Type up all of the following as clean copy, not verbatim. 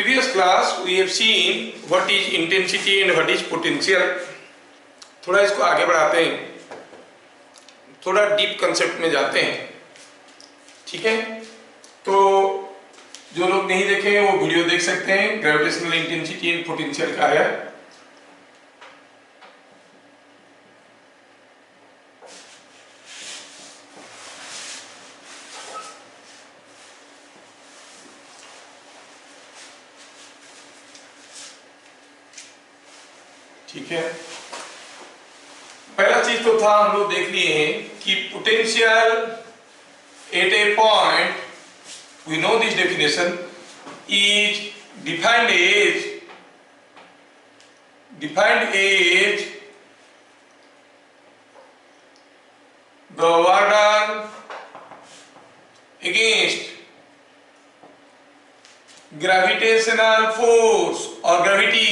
previous class we have seen what is intensity and what is potential. थोड़ा इसको आगे बढ़ाते हैं, थोड़ा डीप कंसेप्ट में जाते हैं, ठीक है। तो जो लोग नहीं देखे हैं वो वीडियो देख सकते हैं, ग्रेविटेशनल इंटेंसिटी एंड पोटेंशियल का है। ठीक है, पहला चीज तो था हम लोग देख लिए हैं कि potential at a point, we know this definition, is defined as the work done against gravitational force और gravity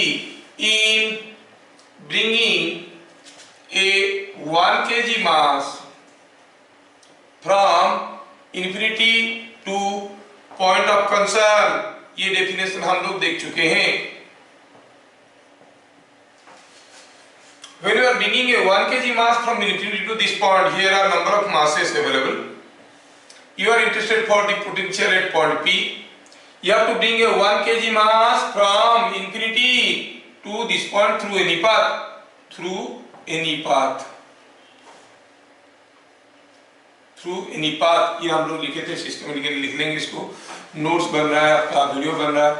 in bringing a 1 kg mass from infinity to point of concern। ये डेफिनेशन हम लोग देख चुके हैं। When you are bringing a 1 kg mass from infinity to this point, here are number of masses available. You are interested for the potential at point P. You have to bring a 1 kg mass from infinity to this point through any path, ये हम लोग लिखे थे, systematically लिख लेंगे इसको, notes बन रहा है आपका, वीडियो बन रहा है।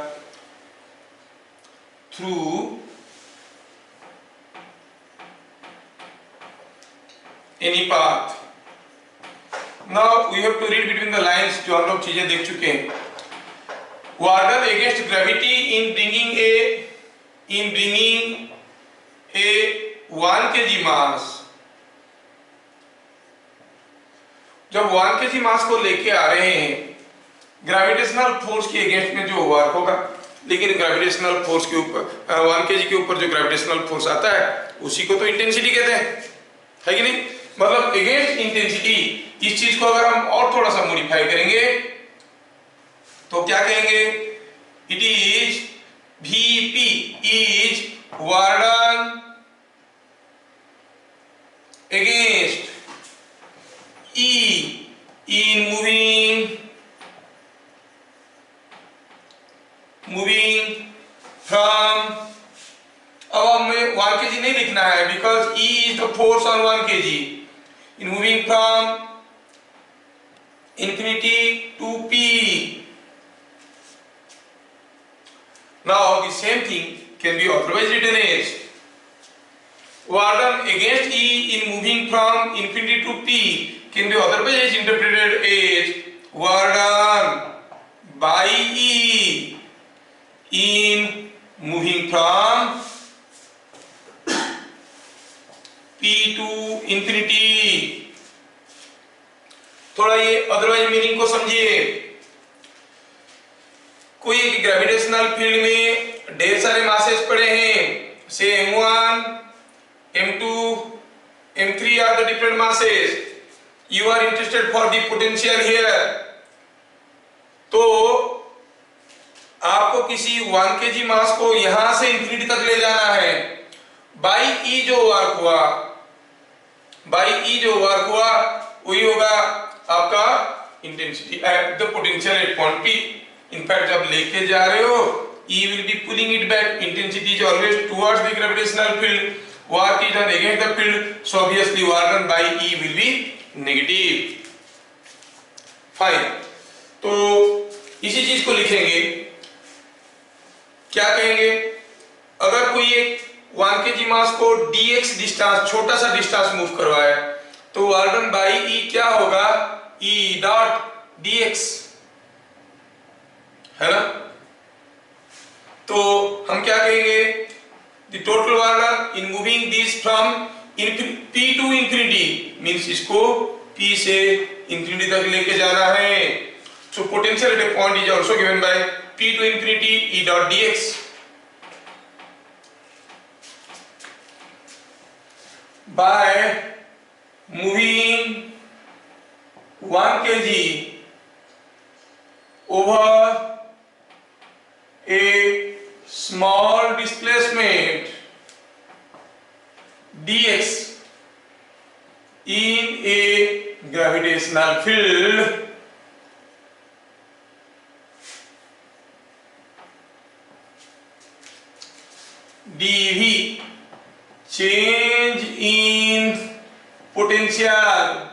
Through any path. Now we have to read between the lines, जो हम लोग चीजें देख चुके हैं। Work done against gravity in bringing a 1 kg mass। जब 1 kg मास को लेके आ रहे हैं, ग्रेविटेशनल फोर्स के अगेंस्ट में जो वर्क होगा, लेकिन ग्रेविटेशनल फोर्स के ऊपर 1 kg के ऊपर जो ग्रेविटेशनल फोर्स आता है उसी को तो इंटेंसिटी कहते हैं, है कि नहीं। मतलब अगेंस्ट इंटेंसिटी, इस चीज को अगर हम और थोड़ा सा मॉडिफाई करेंगे तो क्या कहेंगे, it is VP is work done against E in moving from, अब हमें 1 kg नहीं लिखना है, because E is the force on 1 kg in moving from infinity to P। Now the same thing can be otherwise written as work done against E in moving from infinity to P can be otherwise interpreted as work done by E in moving from P to infinity। थोड़ा ये otherwise meaning को समझिए। कोई gravitational field में ढेर सारे masses पड़े हैं, से M1, M2, M3 are the different masses. You are interested for the potential here. तो आपको किसी 1 kg मास को यहां से इंफिनिटी तक ले जाना है। बाई ई जो वर्क हुआ वही होगा आपका intensity at the potential eight point P. In fact जब लेके जा रहे हो, E will be pulling it back. Intensity is always towards the gravitational field. Work is done against the field, so obviously work done by E will be negative. Fine. तो इसी चीज को लिखेंगे, क्या कहेंगे, अगर कोई एक 1 kg मास को dx डिस्टेंस, छोटा सा डिस्टेंस मूव करवाए, तो वर्क डन बाई E क्या होगा, E डॉट dx, है ना। तो हम क्या कहेंगे, the total work done in moving this from P to infinity means इसको P से infinity तक लेके जाना है। So potential at a point is also given by P to infinity E dot dx। By moving 1 kg over a small displacement dx in a gravitational field dv, change in potential,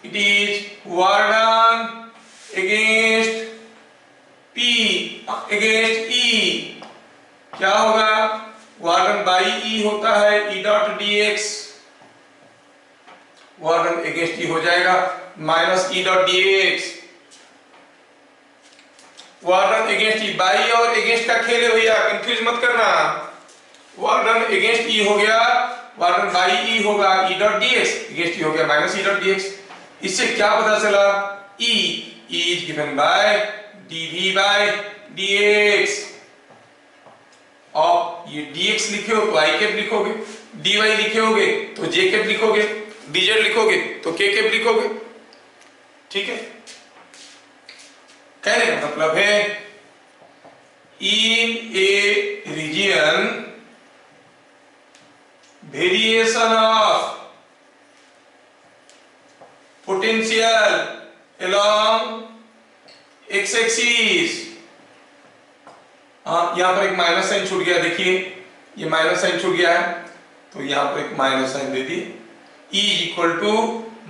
it is work done against P against E, क्या होगा, work done by E होता है E dot dx, work done against E हो जाएगा minus E dot dx, work done against E, by और against का खेल है भैया, कंफ्यूज मत करना, वर्क डन अगेंस्ट E हो गया, वर्क डन बाई E होगा E dot dx, against E हो गया माइनस E डॉट dx। इससे क्या पता चला, E is given by dv by dx, और ये dx लिखे हो तो i कैप लिखोगे, dy लिखे होगे तो j कैप लिखोगे, dz लिखोगे तो k कैप लिखोगे, ठीक है। कहने का मतलब है in a region variation of potential along x axis, हाँ यहाँ पर एक माइनस साइन छूट गया, देखिए ये माइनस साइन छूट गया है तो यहाँ पर एक माइनस साइन दे दिए, E equal to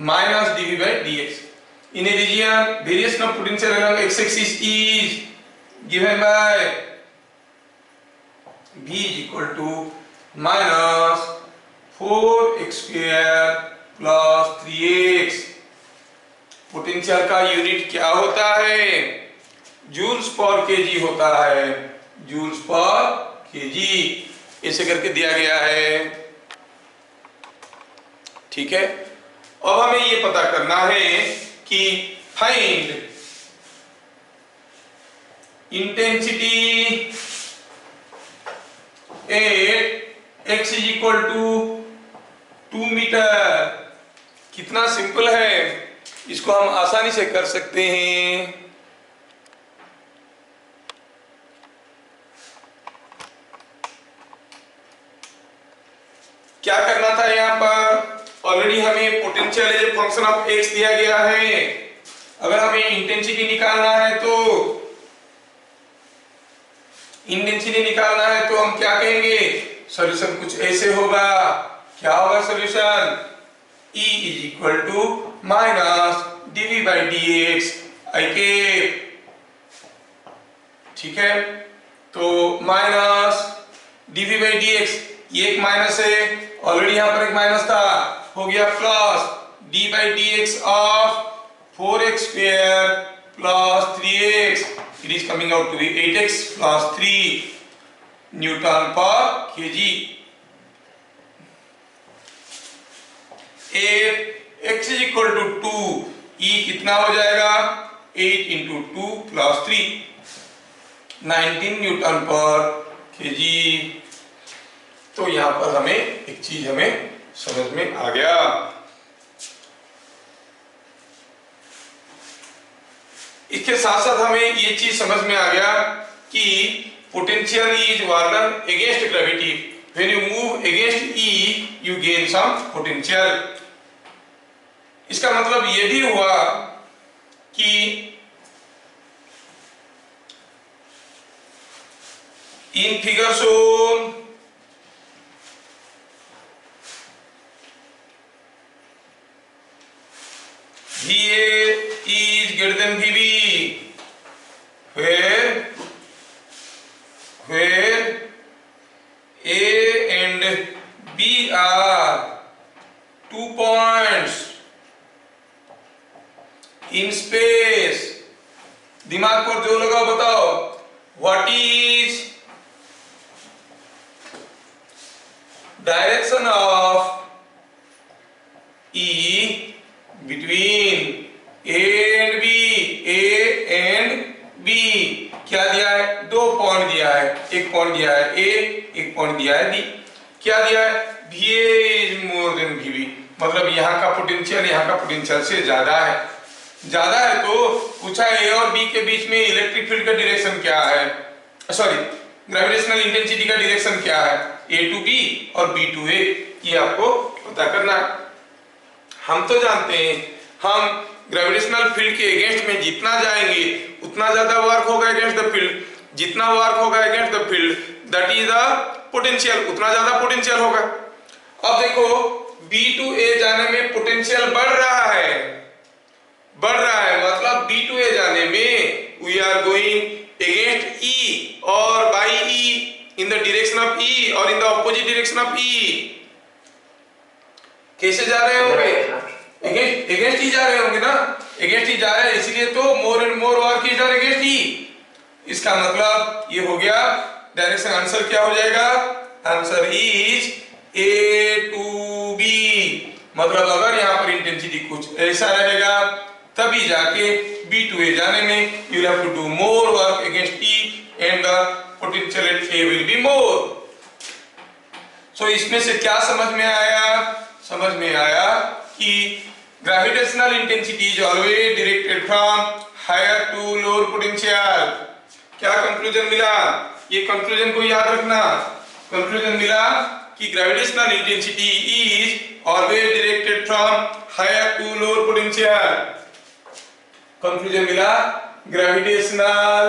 minus dv by dx in a region variation of potential along x axis is given by v is equal to minus 4x square plus 3x। Potential का unit क्या होता है, joules per KG होता है, joules per KG, ऐसे करके दिया गया है, ठीक है। अब हमें ये पता करना है कि find intensity at x is equal to 2 metre. कितना सिंपल है, इसको हम आसानी से कर सकते हैं। क्या करना था, यहाँ पर ऑलरेडी हमें potential as a function of x दिया गया है, अगर हमें इंटेंसिटी निकालना है तो हम क्या कहेंगे, सॉल्यूशन कुछ ऐसे होगा, क्या होगा solution, E is equal to minus dv by dx i के, ठीक है। तो माइनस dv by dx, ये एक माइनस है, ऑलरेडी यहाँ पर एक माइनस था, हो गया plus d by dx of 4x square plus 3x, it is coming out to be 8x plus 3 Newton पर kg। x is equal to 2, E कितना हो जाएगा, 8 into 2 plus 3, 19 न्यूटन पर केजी। तो यहाँ पर हमें एक चीज हमें समझ में आ गया, इसके साथ साथ हमें ये चीज समझ में आ गया कि potential is work done against gravity, when you move against E you gain some potential. इसका मतलब ये भी हुआ कि in figure shown VA is greater than VB, where A and B are 2 points in space। दिमाग पर जो लगा बताओ, what is direction of E between A and B, क्या दिया है, 2 पॉइंट दिया है, एक पॉइंट दिया है A, एक पॉइंट दिया है B, क्या दिया है, VA is more than VB, मतलब यहाँ का पोटेंशियल यहाँ का पोटेंशियल से ज्यादा है तो पूछा A और B के बीच में इलेक्ट्रिक फील्ड का डायरेक्शन क्या है, ग्रेविटेशनल इंटेंसिटी का डायरेक्शन क्या है, ए टू बी और बी टू ए, ये आपको पता करना है। हम तो जानते हैं हम ग्रेविटेशनल फील्ड के अगेंस्ट में जितना जाएंगे उतना ज्यादा वर्क होगा अगेंस्ट द फील्ड, जितना वर्क होगा against the field that is the potential, उतना ज्यादा पोटेंशियल होगा। अब देखो बी टू ए जाने में पोटेंशियल बढ़ रहा है, मतलब बी टू ए जाने में we are going against E और by E, in the direction of E और in the opposite direction of E. कैसे जा रहे होंगे, अगेंस्ट ही जा रहे होंगे ना, अगेंस्ट ही जा रहे हैं, इसलिए तो more and more work is done against ही। इसका मतलब ये हो गया डायरेक्शन, आंसर क्या हो जाएगा, answer is A to B. मतलब अगर यहाँ पर इंटेंसिटी कुछ ऐसा रहेगा तभी जाके बी टू ए जाने में you have to do more work against E and the potential at A will be more. So इसमें से क्या समझ में आया, समझ में आया कि gravitational intensity is always directed from higher to lower potential. क्या कंक्लूजन मिला, ये कंक्लूजन को याद रखना। कंक्लूजन मिला कि gravitational intensity is always directed from higher to lower potential. Conclusion मिला gravitational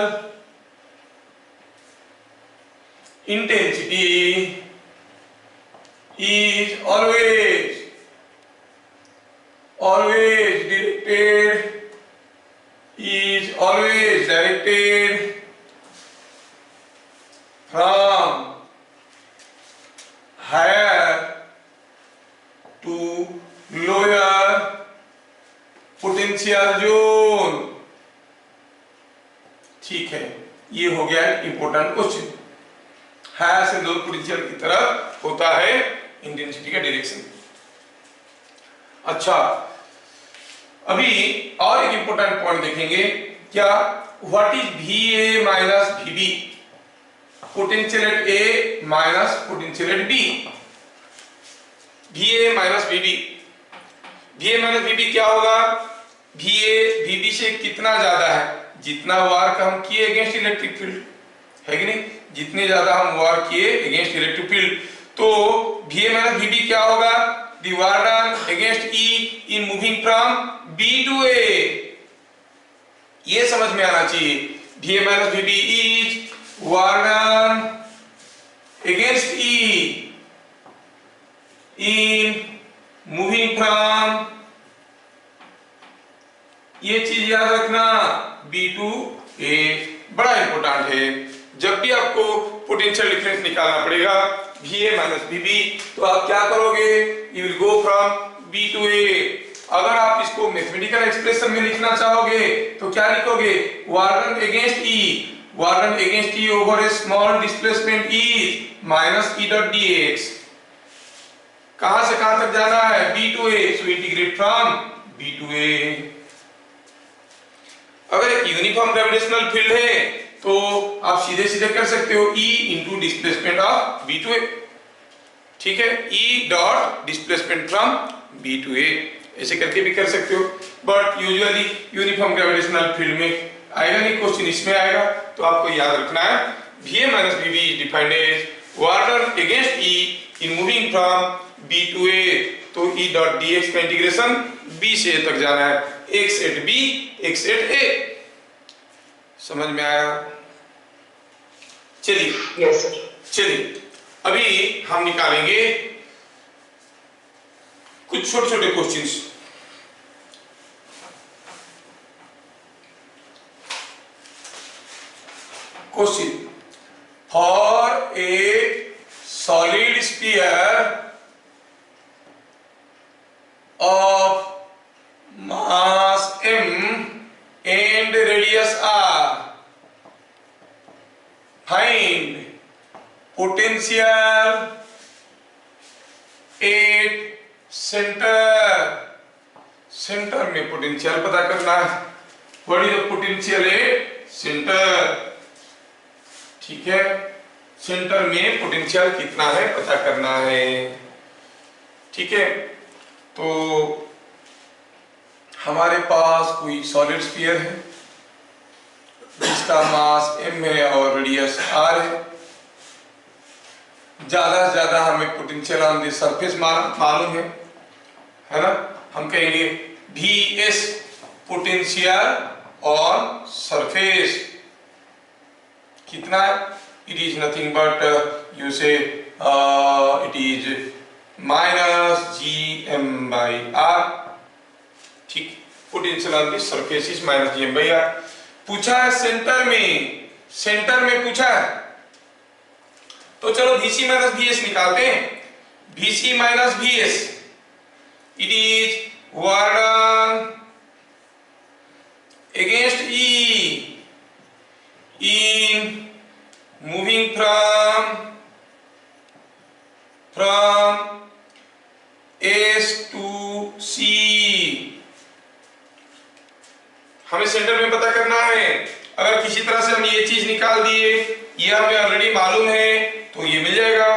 intensity is always directed from higher to lower potential zone। ठीक है, ये हो गया इंपॉर्टेंट क्वेश्चन। हायर से लोअर पोटेंशियल की तरफ होता है इंटेंसिटी का डायरेक्शन। अच्छा, अभी और एक इंपॉर्टेंट पॉइंट देखेंगे, क्या what is V A minus V B, potential at A minus potential at B. V A minus V B, V A minus V B क्या होगा, वी ए वी बी से कितना ज्यादा है, जितना वर्क हम किए अगेंस्ट इलेक्ट्रिक फील्ड, है कि नहीं, जितने ज्यादा हम वर्क किए अगेंस्ट इलेक्ट्रिक फील्ड, तो V A minus V B क्या होगा, the work done against E in moving from B to A. ये समझ में आना चाहिए, V A minus V B is work done against E in moving from, ये चीज याद रखना, बी टू ए। बड़ा इंपॉर्टेंट है, जब भी आपको पोटेंशियल डिफरेंस निकालना पड़ेगा V A minus V B, तो आप क्या करोगे, you will go from B to A. अगर आप इसको मैथमेटिकल एक्सप्रेशन में लिखना चाहोगे तो क्या लिखोगे, work done against E, work done against E over a small displacement is minus E dot D X. कहां से कहां तक जाना है, B to A, so integrate from B to A. अगर एक यूनिफॉर्म ग्रेविटेशनल फील्ड है तो आप सीधे सीधे कर सकते हो E into displacement of B to A, ठीक है, E dot displacement from B to A, ऐसे करके भी कर सकते हो। But usually uniform gravitational field में आएगा नहीं, क्वेश्चन इसमें आएगा, तो आपको याद रखना है V A minus V B is defined as work done against E in moving from B to A, तो E डॉट डी एक्स का इंटीग्रेशन B से A तक जाना है, x at B x at A। समझ में आया, चलिए यस सर। चलिए अभी हम निकालेंगे कुछ छोटे छोटे questions. Question, for a solid sphere of mass m and radius r, find potential at center में पोटेंशियल पता करना है, what is the potential at centre, ठीक है, सेंटर में पोटेंशियल कितना है पता करना है, ठीक है। तो हमारे पास कोई सॉलिड स्फीयर है जिसका मास m है और रेडियस r है, ज्यादा से ज्यादा हमें पोटेंशियल ऑन द सरफेस मालूम है ना। हम कहेंगे Vs पोटेंशियल ऑन सरफेस कितना है, it is nothing but you से इट इज माइनस Gm/r। ठीक, potential on the surface is minus Gm/r। पूछा है सेंटर में पूछा है, तो चलो Vc माइनस Vs निकालते हैं। Vc minus Vs it is work done against E in moving from S to C। हमें सेंटर में पता करना है। अगर किसी तरह से हम ये चीज निकाल दिए, ये हमें ऑलरेडी मालूम है, तो ये मिल जाएगा।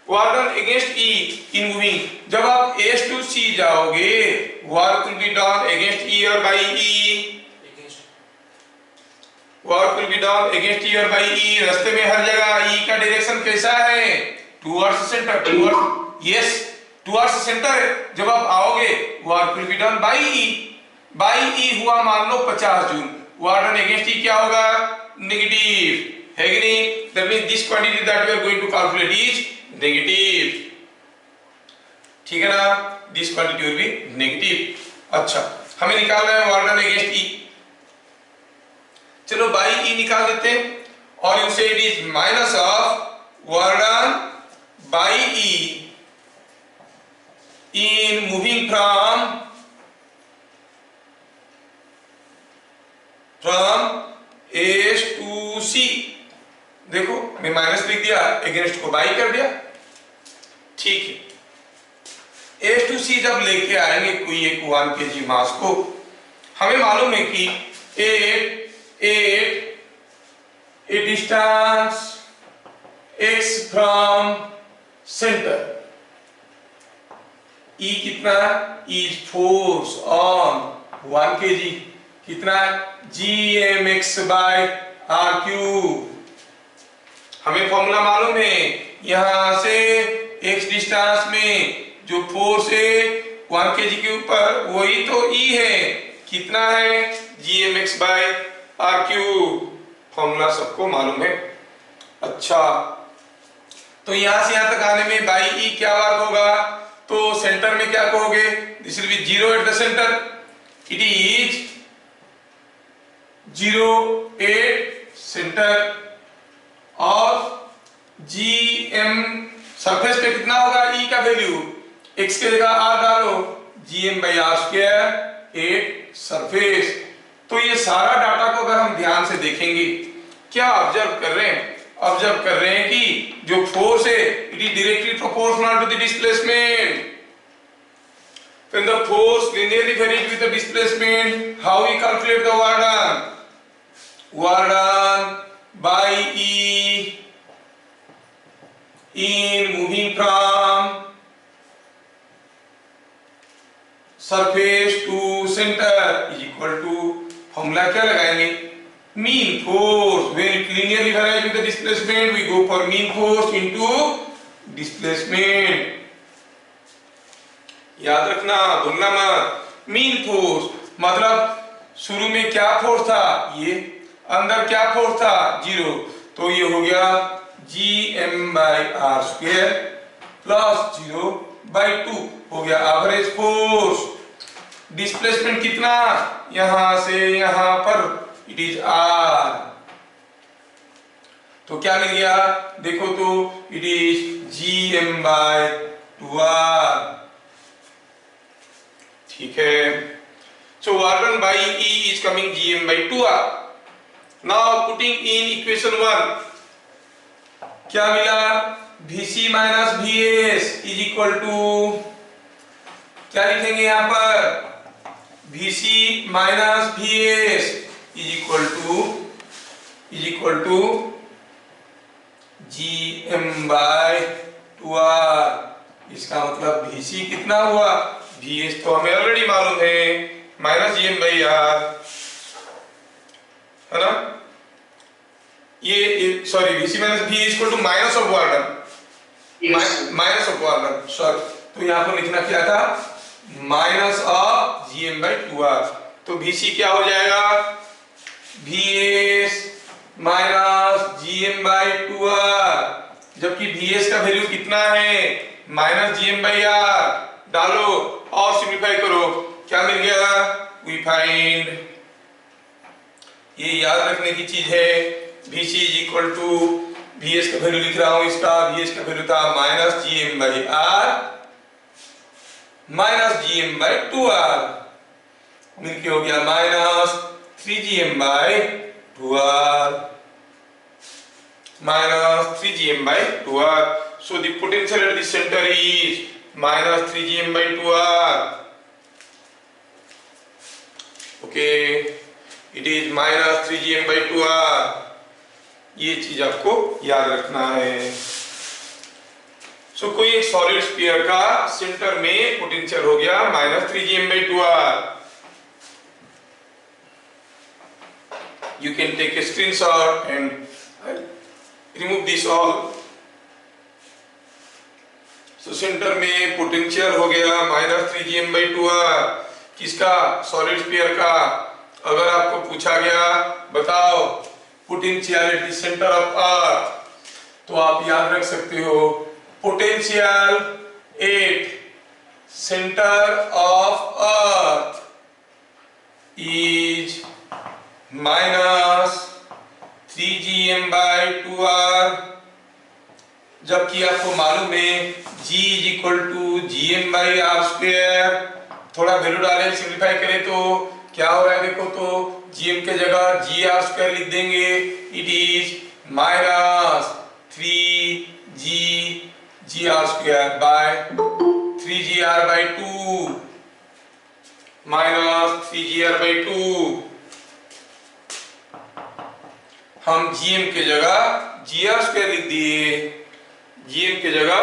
Work done against E in moving, जब आप S to C जाओगे work will be done against E और by E। Work will be done against E और बाई E। रास्ते में हर जगह E का डायरेक्शन कैसा है, towards centre, towards, yes towards centre. जब आप आओगे work will be done by E। By E हुआ मान लो 50 joule, work done against E क्या होगा, नेगेटिव है कि नहीं। That means this quantity that we are going to calculate is negative, ठीक है ना, this quantity will be negative. अच्छा, हमें निकालना है वर्क डन अगेंस्ट E। चलो बाई E निकाल देते हैं, और यू से it is minus of work done by E in moving from S to C। देखो मैं माइनस लिख दिया, अगेंस्ट को बाई कर दिया, ठीक है। S to C जब लेके आएंगे कोई एक 1 kg मास को, हमें मालूम है कि a distance x from center, E कितना is force on 1 kg, कितना Gmx/r³। हमें फॉर्मूला मालूम है, यहां से x डिस्टेंस में जो फोर्स है 1 kg के ऊपर, वही तो E है, कितना है Gmx/r³। फॉर्मूला सबको मालूम है। अच्छा, तो यहां से यहां तक आने में बाई E क्या वर्क होगा, तो सेंटर में क्या कहोगे, this will be 0 eight the centre, it is 0 at centre. और Gm सरफेस पे कितना होगा, E का वैल्यू, x के जगह r डालो, Gm/r² एट सरफेस। तो ये सारा डाटा को अगर हम ध्यान से देखेंगे, क्या ऑब्जर्व कर रहे हैं, ऑब्जर्व कर रहे हैं कि जो फोर्स है it is directly proportional to the displacement. When the force linearly varies with the displacement, how we calculate the work done? Work done by E in moving from surface to center is equal to, formula क्या लगाएंगे, mean force। When it linearly varies with the displacement, we go for mean force into displacement। याद रखना, भूलना मत। Mean force मतलब शुरू में क्या फोर्स था, ये अंदर क्या फोर्स था, 0, तो ये हो गया Gm/r² प्लस 0/2 हो गया एवरेज फोर्स। डिस्प्लेसमेंट कितना, यहां से यहां पर इट इज r, तो क्या मिल गया, देखो तो इट इज Gm/2r, ठीक है। So work done by E is coming Gm/2r। Now putting in equation 1, क्या मिला, Vc minus Vs is equal to, क्या लिखेंगे यहाँ पर, Vc minus Vs is equal to Gm/2r। इसका मतलब Vc कितना हुआ, Vs तो हमें ऑलरेडी मालूम है, माइनस Gm/r, है ना। ये sorry, Vc minus V equal to minus of work done, minus of R1, sorry, तो यहाँ पर लिखना क्या था, माइनस ऑफ Gm/2R। तो Vc क्या हो जाएगा, Vs माइनस Gm/2R, जबकि Vs का वैल्यू कितना है, माइनस Gm/R। डालो और सिंप्लीफाई करो, क्या मिल गया, वी फाइंड, ये याद रखने की चीज है, Vc is equal to, Vs का वैल्यू लिख रहा हूं, इसका Vs का वैल्यू था माइनस Gm/R माइनस Gm/2R, मिलके हो गया minus 3Gm/2R, minus 3Gm/2R. So the potential at the center is minus 3Gm/2R. Okay, it is minus 3Gm/2R. ये चीज आपको याद रखना है। कोई एक सॉलिड स्फीयर का सेंटर में पोटेंशियल हो गया minus 3Gm/2R. You can take a screenshot and remove this all. Centre में पोटेंशियल हो गया माइनस 3Gm/2R, किसका, सॉलिड स्फीयर का। अगर आपको पूछा गया बताओ potential at the centre of earth, तो आप याद रख सकते हो, potential at centre of earth is minus 3Gm/2R, जबकि आपको मालूम है G is equal to Gm/R²। थोड़ा वैल्यू डालें, सिंप्लीफाई करें तो क्या हो रहा है, देखो तो Gm के जगह Gr² लिख देंगे, it is minus 3Gr² by 3Gr/2 minus 3Gr/2। हम Gm के जगह Gr² लिख दिए, Gm के जगह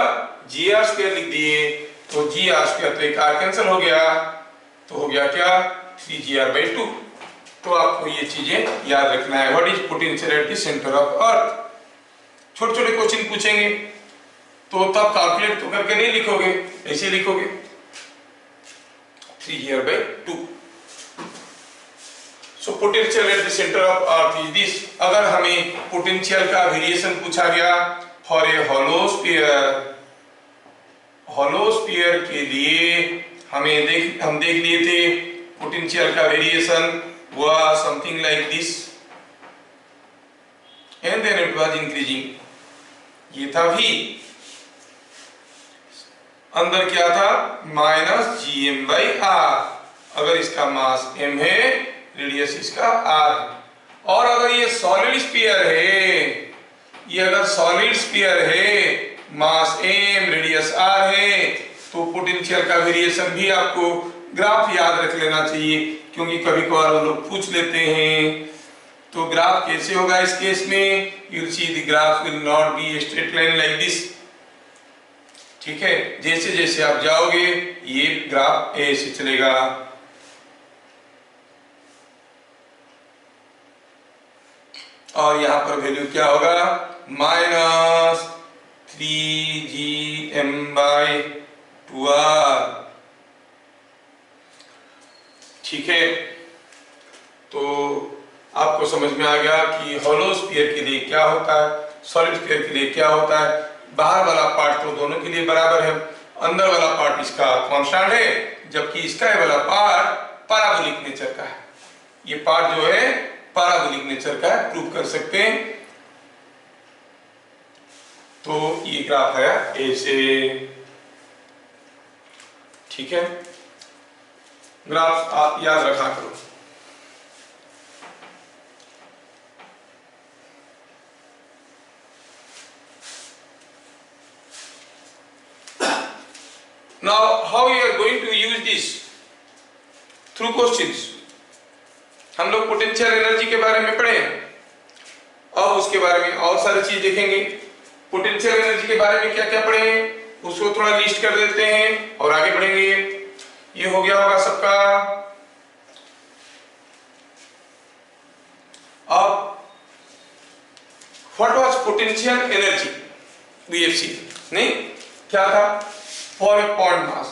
Gr² लिख दिए, तो Gr² तो एक R कैंसिल हो गया, तो हो गया क्या, 3Gr/2। तो आपको ये चीजें याद रखना है। What is potential at the centre of earth. छोटे छोटे क्वेश्चन पूछेंगे तो तब कैलकुलेट तो करके नहीं लिखोगे, ऐसे लिखोगे 3Gr/2। Potential at the centre of earth is this. अगर हमें पोटेंशियल का वेरिएशन पूछा गया फॉर ए हॉलो स्फीयर के लिए हम देख लिए थे, पोटेंशियल का वेरिएशन हुआ something like this and then it was increasing. ये था V, अंदर क्या था, माइनस Gm/R। अगर इसका मास m है, रेडियस इसका R है, और अगर ये सॉलिड स्फीयर है, ये अगर सॉलिड स्फीयर है, मास m रेडियस R है, तो पोटेंशियल का वेरिएशन भी आपको ग्राफ याद रख लेना चाहिए, क्योंकि कभी कभार वो लोग पूछ लेते हैं। तो ग्राफ कैसे होगा इस केस में, you will see the graph will not be a straight line like this. ठीक है, जैसे जैसे आप जाओगे ये ग्राफ ऐसे चलेगा। और यहां पर वैल्यू क्या होगा, माइनस 3Gm/2R। ठीक है, तो आपको समझ में आ गया कि हॉलो स्फीयर के लिए क्या होता है, सॉलिड स्फीयर के लिए क्या होता है। बाहर वाला पार्ट तो दोनों के लिए बराबर है, अंदर वाला पार्ट इसका कांस्टेंट है, जबकि इसका वाला पार्ट पैराबोलिक नेचर का है। ये पार्ट जो है पैराबोलिक नेचर का है, प्रूव कर सकते हैं। तो ये ग्राफ है ऐसे। ठीक है, ग्राफ आप याद रखा करो। Now how you are going to use this through questions। हम लोग पोटेंशियल एनर्जी के बारे में पढ़े, अब उसके बारे में और सारी चीज देखेंगे। पोटेंशियल एनर्जी के बारे में क्या क्या पढ़े उसको थोड़ा लिस्ट कर देते हैं और आगे बढ़ेंगे। ये हो गया होगा सबका। अब what was potential energy, VFC नहीं, क्या था? For a point mass,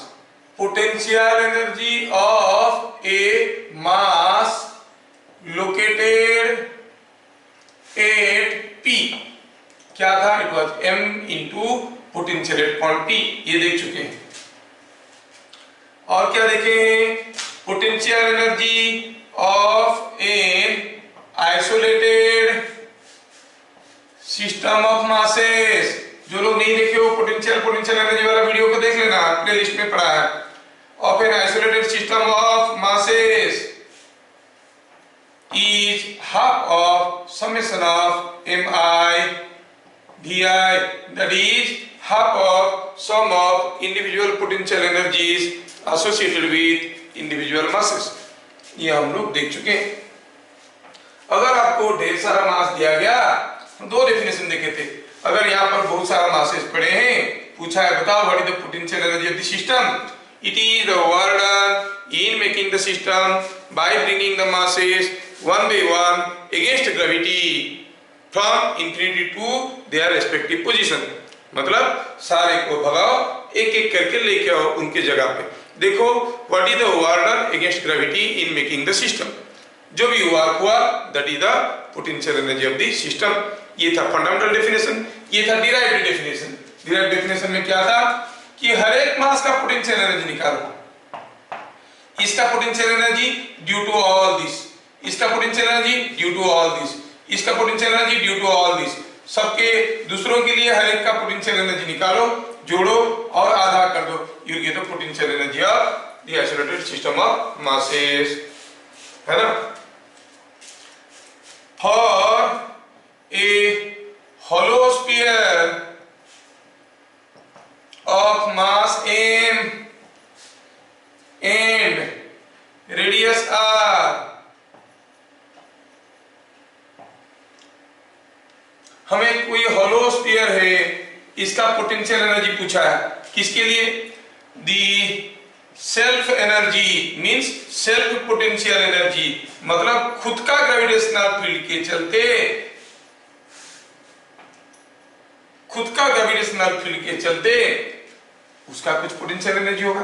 potential energy of A mass located at P, क्या था? It was m into potential at point P, ये देख चुके हैं। और क्या देखें? Potential energy of an isolated system of masses. जो लोग नहीं देखे हो पोटेंशियल एनर्जी वाला वीडियो को देख लेना, प्ले लिस्ट में पड़ा है। Of an isolated system of masses is half of summation of mi vi, that is half of sum of individual potential energies associated with individual masses। ये हम लोग देख चुके हैं। अगर आपको ढेर सारा मास दिया गया, दो डेफिनेशन देखे थे। अगर यहाँ पर बहुत सारा मासेस पड़े हैं, पूछा है बताओ what is the potential energy of the system, it is the work done in making the system by bringing the masses one by one against gravity from infinity to their respective position। मतलब सारे को भगाओ, एक एक करके लेके आओ उनके जगह पे। देखो what is the work done against gravity in making the system, जो भी वर्क हुआ that is the potential energy of the system. ये था फंडामेंटल डेफिनेशन। ये था डिराइव्ड डेफिनेशन। डिराइव्ड डेफिनेशन में क्या था कि हर एक मास का पोटेंशियल एनर्जी निकालो, इसका potential energy due to all this, इसका potential energy due to all this, इसका potential energy due to all this, सबके दूसरों के लिए हर एक का पोटेंशियल एनर्जी निकालो, जोड़ो और आधा कर दो, you get the potential energy of the isolated system of masses, है ना। For a hollow sphere of mass m and radius r, हमें कोई हॉलो स्फीयर है, इसका पोटेंशियल एनर्जी पूछा है, किसके लिए? दी self energy means self potential energy, मतलब खुद का ग्रेविटेशनल फील्ड के चलते, खुद का ग्रेविटेशनल फील्ड के चलते उसका कुछ पोटेंशियल एनर्जी होगा।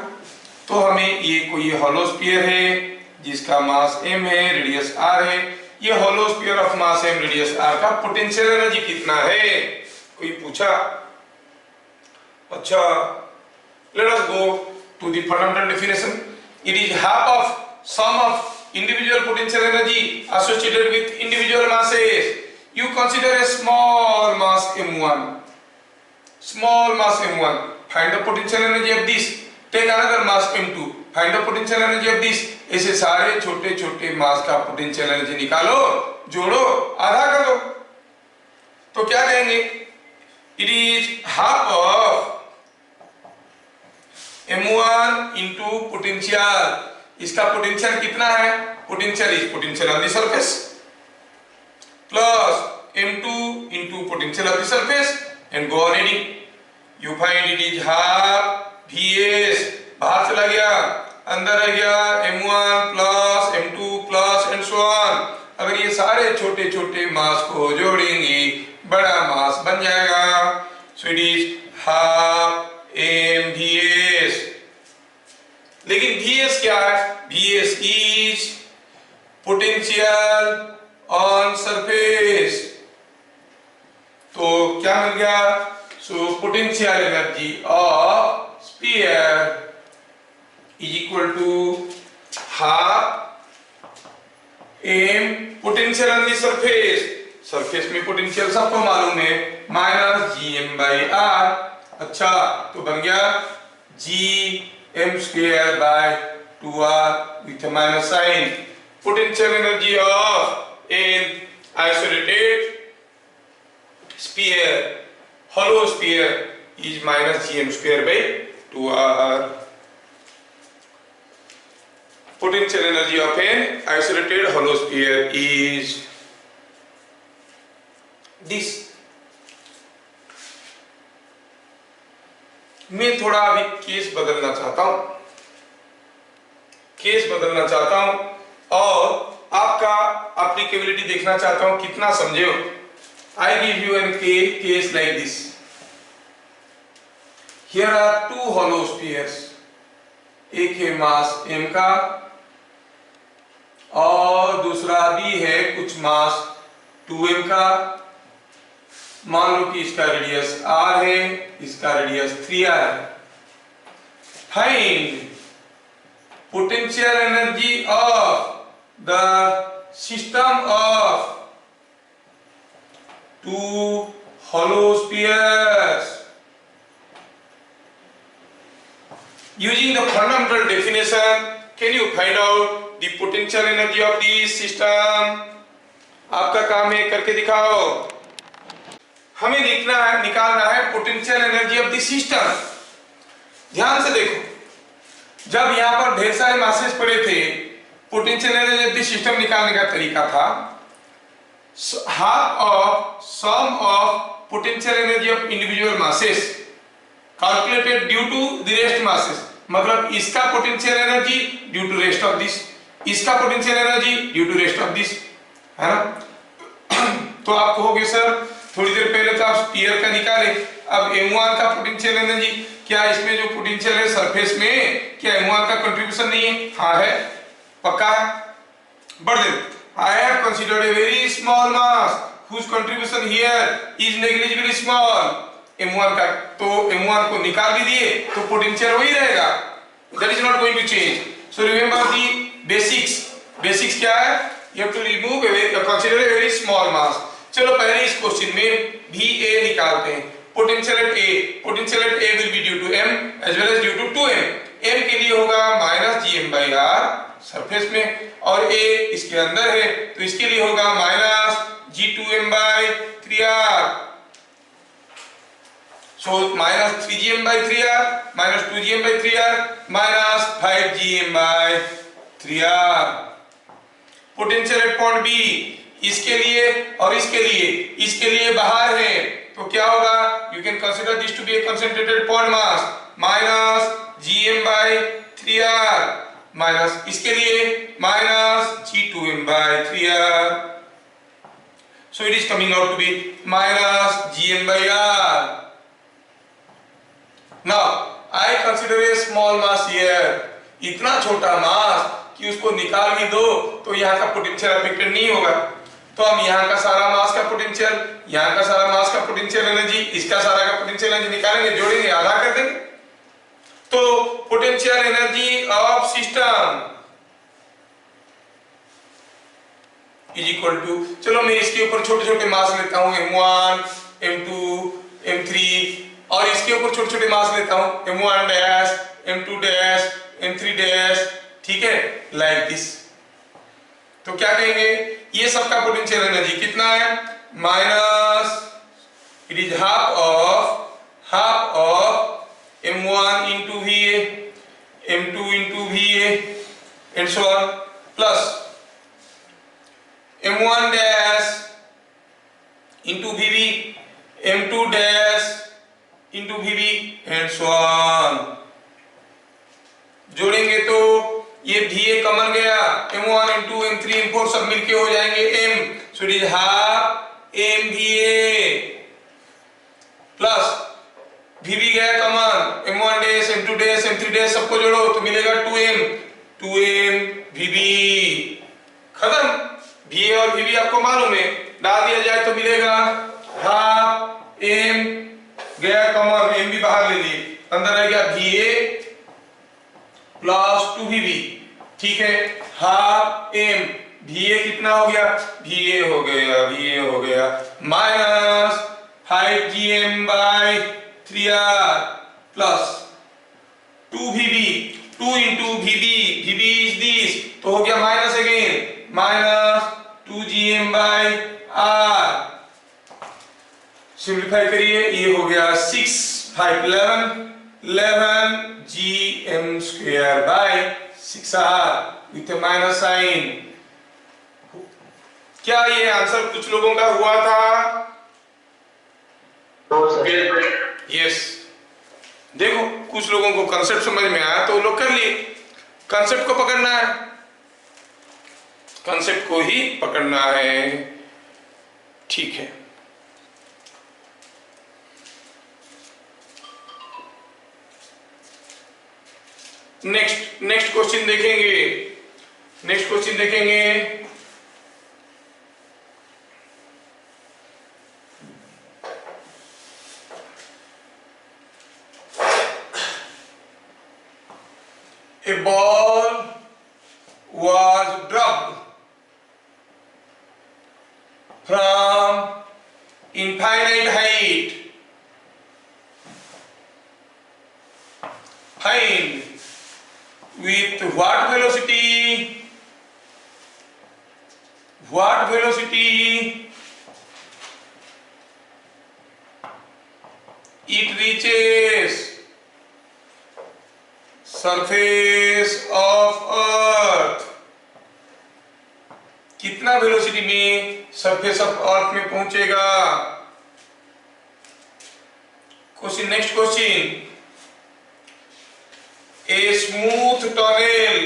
तो हमें ये कोई हॉलो स्फीयर है जिसका मास m है, रेडियस r है, ये hollow sphere of mass m radius r का पोटेंशियल एनर्जी कितना है, कोई पूछा। अच्छा, let us go to the fundamental definition. It is half of sum of individual potential energy associated with individual masses. You consider a small mass m1, small mass m1, find the potential energy of this, take another mass m2, find the potential energy of this। ऐसे सारे छोटे छोटे मास का potential energy निकालो, जोड़ो, आधा कर दो, तो क्या कहेंगे? It is half of m1 into potential, इसका पोटेंशियल कितना है? Potential is potential of the surface plus m2 into potential of the surface and go on adding. You find it is half Vs, बाहर चला गया, अंदर रह गया m1 plus m2 plus and so on. अगर ये सारे छोटे छोटे मास को जोड़ेंगे बड़ा मास बन जाएगा। सो इट इज हाफ mVs। लेकिन Vs क्या है? Vs is potential on surface. तो क्या मिल गया? सो potential energy of sphere is equal to half m potential on the surface, surface में पोटेंशियल सबको मालूम है, माइनस gm by r। अच्छा, तो बन गया gm square by 2r with a minus sign। Potential energy of an isolated sphere, hollow sphere is minus gm square by 2r। Potential energy of an isolated hollow sphere is this। मैं थोड़ा अभी case बदलना चाहता हूं, case बदलना चाहता हूं और आपका एप्लीकेबिलिटी देखना चाहता हूं, कितना समझे हो। I give you an case like this। Here are two hollow spheres, एक है मास m का और दूसरा भी है कुछ मास 2m का। मान लो कि इसका रेडियस r है, इसका रेडियस 3r है। Find potential energy of the system of two hollow spheres using the fundamental definition. Can you find out the potential energy of this system? आपका काम है, करके दिखाओ। हमें निकालना है potential energy of the system. ध्यान से देखो, जब यहाँ पर ढेर सारे मासेस पड़े थे, potential energy of the system निकालने का तरीका था half of sum of potential energy of individual masses calculated due to the rest masses। मतलब इसका potential energy due to rest of this, इसका potential energy due to rest of this, है ना। तो आप कहोगे सर थोड़ी देर पहले तो आप स्फीयर का निकाले, अब m1 का पोटेंशियल एनर्जी, क्या इसमें जो पोटेंशियल है सरफेस में, क्या m1 का कंट्रीब्यूशन नहीं है? हाँ है, पक्का है। बढ़ दे। I have considered a very small mass whose contribution here is negligibly small, m1 का, तो m1 को निकाल भी दिए तो पोटेंशियल वही रहेगा, that is not going to change। So remember the basics। basics क्या है? You have to remove consider a very small mass। चलो पहले इस क्वेश्चन में VA निकालते हैं। Potential at A, potential at A will be due to m as well as due to 2m। m के लिए होगा माइनस gm/r सरफेस में, और A इसके अंदर है तो इसके लिए होगा minus g2m/3r। So minus 3gm/3r minus 2gm/3r minus 5gm/3r। Potential at point B इसके लिए और इसके लिए बाहर है, तो क्या होगा? You can consider this to be a concentrated point mass minus gm/3r minus इसके लिए minus g2m/3r। So it is coming out to be minus gm/r। Now I consider a small mass here। इतना छोटा मास कि उसको निकाल भी दो तो यहाँ का पोटेंशियल अफेक्टेड नहीं होगा। तो हम यहाँ का सारा मास का पोटेंशियल, यहाँ का सारा मास का पोटेंशियल एनर्जी, इसका सारा का पोटेंशियल एनर्जी निकालेंगे, जोड़ेंगे, आधा कर देंगे। तो potential energy of system is equal to, चलो मैं इसके ऊपर छोटे छोटे मास लेता हूं m1 m2 m3, और इसके ऊपर छोटे छोटे मास लेता हूं m1 dash m2 dash m3 dash, ठीक है, लाइक दिस। तो क्या कहेंगे? ये सबका पोटेंशियल एनर्जी कितना है? Minus it is half of m1 into VA, m2 into VA and so on, plus m1 dash into VB, m2 dash into VB and so on। जोड़ेंगे तो ये VA कॉमन गया, m1 m2 m3 m4 सब मिलके हो जाएंगे m, so it is half mVA plus VB गया common, m1 dash m2 dash m3 dash सबको जोड़ो तो मिलेगा 2m VB। खत्म। VA और VB आपको मालूम है, डाल दिया जाए तो मिलेगा हाफ m गया कॉमन, m भी बाहर ले लिए, अंदर रह गया VA प्लस 2VB, ठीक है, हाफ m VA कितना हो गया? VA हो गया minus 5gm/3r plus 2VB, 2 into VB is this, तो हो गया minus again, minus 2gm/r। Simplify करिए, ये हो गया 6 5 11 gm²/6r विथ माइनस साइन। क्या ये आंसर कुछ लोगों का हुआ था? यस। देखो कुछ लोगों को कंसेप्ट समझ में आया तो लोग कर लिए। कंसेप्ट को पकड़ना है, कंसेप्ट को ही पकड़ना है, ठीक है। नेक्स्ट क्वेश्चन देखेंगे। A ball was dropped from infinite height. Find with what velocity it reaches surface of earth। कितना वेलोसिटी में सरफेस ऑफ अर्थ में पहुंचेगा। Next question, a smooth tunnel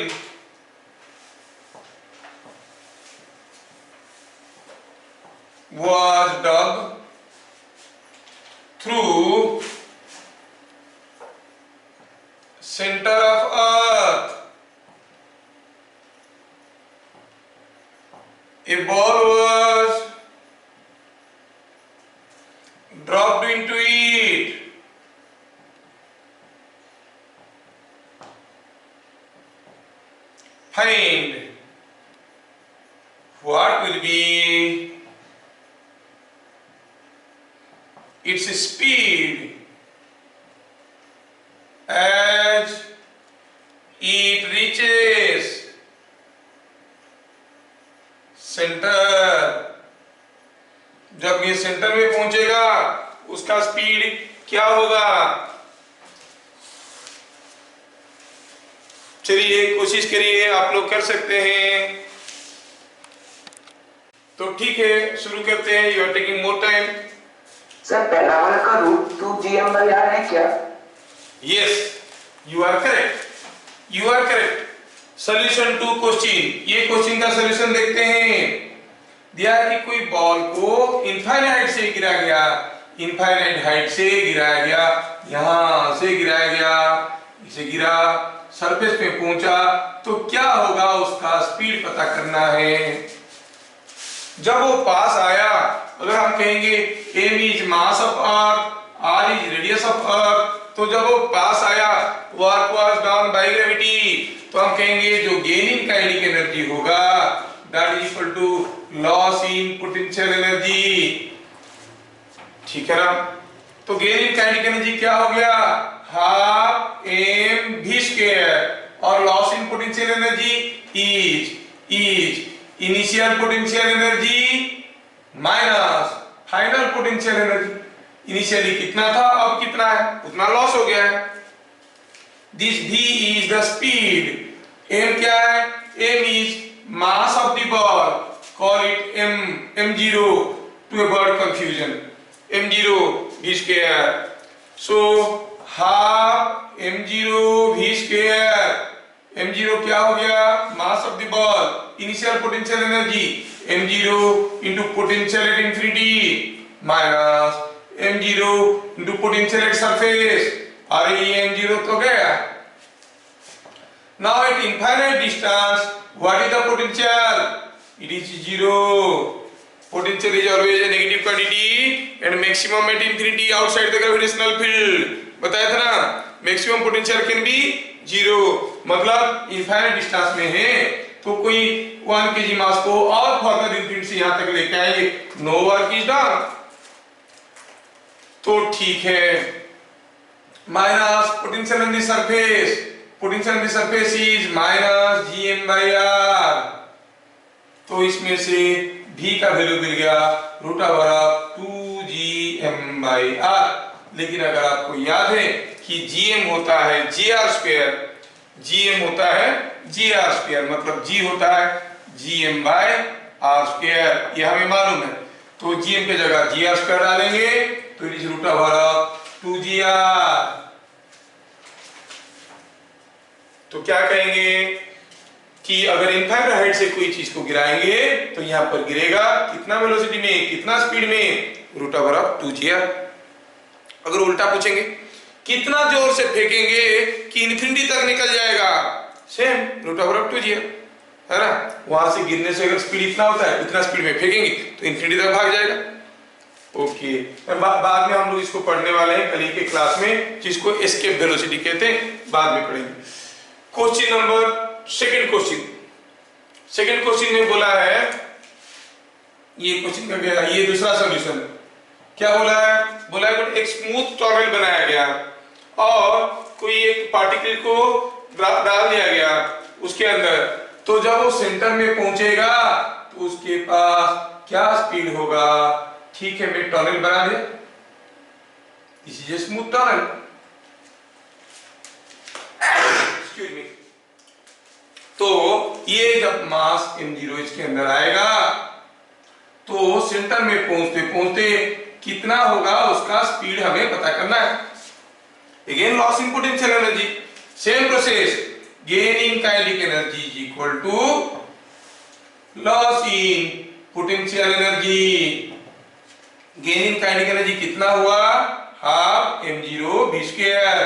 was dug through center of earth। A ball was dropped into it। Find what will be its speed as it reaches centre. जब ये centre में पहुंचेगा उसका speed क्या होगा। चलिए कोशिश करिए, आप लोग कर सकते हैं। तो ठीक है, शुरू करते हैं। You are taking more time. Sir पहला वाला का रूट 2gm/r है क्या? Yes, you are correct. Solution to question. ये क्वेश्चन का सॉल्यूशन देखते हैं। दिया है कि कोई बॉल को इनफाइनाइट हाइट से गिराया गया, यहां से गिराया गया, इसे गिरा, सरफेस पे पहुंचा, तो क्या होगा उसका स्पीड पता करना है। जब वो पास आया, अगर हम कहेंगे m is mass of earth, r is radius of earth, तो जब वो पास आया, work was done by gravity, तो हम कहेंगे जो गेन इन काइनेटिक एनर्जी होगा that is equal to loss in potential energy. ठीक है ना। तो गेन इन काइनेटिक एनर्जी क्या हो गया, हाफ m v स्क्वायर, और loss in potential energy is initial potential energy minus final potential energy. Initially कितना था, अब कितना है, उतना लॉस हो गया है। This v is the speed, m क्या है, m is mass of the ball, call it m0 to avoid confusion, m0 v square. So half m0 v square, m0 क्या हो गया, mass of the ball, initial potential energy m0 into potential at infinity minus m0 into potential at surface, और ये m0 तो गया। Now at infinite distance what is the potential, it is 0। Potential is always a negative quantity and maximum at infinity outside the gravitational field. बताया था ना, maximum potential can be 0, मतलब infinite distance में है तो कोई 1 kg मास को और फर्दर इंफिनिटी से यहां तक लेके आएंगे, नो वर्क इज डन, तो ठीक है। Minus potential on the surface, potential on the surface is minus gm/r, तो इसमें से v का वैल्यू मिल गया √2gm/r। लेकिन अगर आपको याद है कि gm होता है gr², मतलब g होता है gm/r², ये हमें मालूम है। तो gm के जगह gr² डालेंगे तो इट इज √2gr। तो क्या कहेंगे कि अगर इनफाइनाइट हाइट से कोई चीज को गिराएंगे तो यहां पर गिरेगा कितना वेलोसिटी में, कितना स्पीड में, √2gr। अगर उल्टा पूछेंगे कितना जोर से फेंकेंगे कि इन्फिनिटी तक निकल जाएगा, same root over of 2g है ना। वहां से गिरने से अगर स्पीड इतना होता है, इतना स्पीड में फेंकेंगे तो इन्फिनिटी तक भाग जाएगा। ओके, बाद में हम लोग इसको पढ़ने वाले हैं कल ही के क्लास में, जिसको एस्केप वेलोसिटी कहते हैं, बाद में पढ़ेंगे। क्वेश्चन नंबर सेकंड क्वेश्चन में बोला है, ये क्वेश्चन का क्या है, ये दूसरा सॉल्यूशन क्या बोला है, बोला है एक स्मूथ टॉरल बनाया गया और कोई एक पार्टिकल को डाल दिया गया उसके अंदर, तो जब वो सेंटर में पहुंचेगा तो उसके पास क्या स्पीड होगा। ठीक है, मैं टनल बना दिया, this is a smooth tunnel. Excuse me. तो ये जब मास m0 इसके अंदर आएगा तो सेंटर में पहुंचते पहुंचते कितना होगा उसका स्पीड हमें पता करना है। Again loss in potential energy, same process, gain in kinetic energy is equal to loss in potential energy. Gain in kinetic energy कितना हुआ, half m0 v square,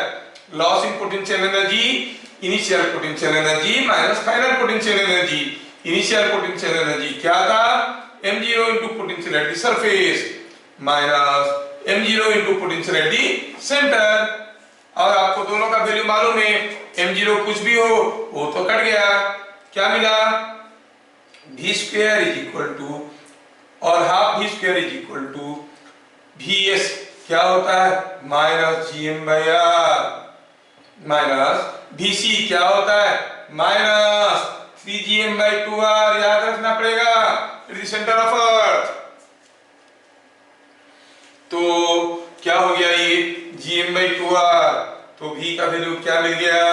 loss in potential energy initial potential energy minus final potential energy. Initial potential energy क्या था, m0 into potential at the surface minus m0 into potential at the centre. और आपको दोनों का value मालूम है, m0 कुछ भी हो वो तो कट गया, क्या मिला, v square is equal to, और half v square is equal to vs क्या होता है, माइनस gm/r माइनस vc क्या होता है, माइनस 3gm/2r। याद रखना पड़ेगा, it is centre of earth. तो क्या हो गया, ये gm/2r, तो v का वैल्यू क्या मिल गया,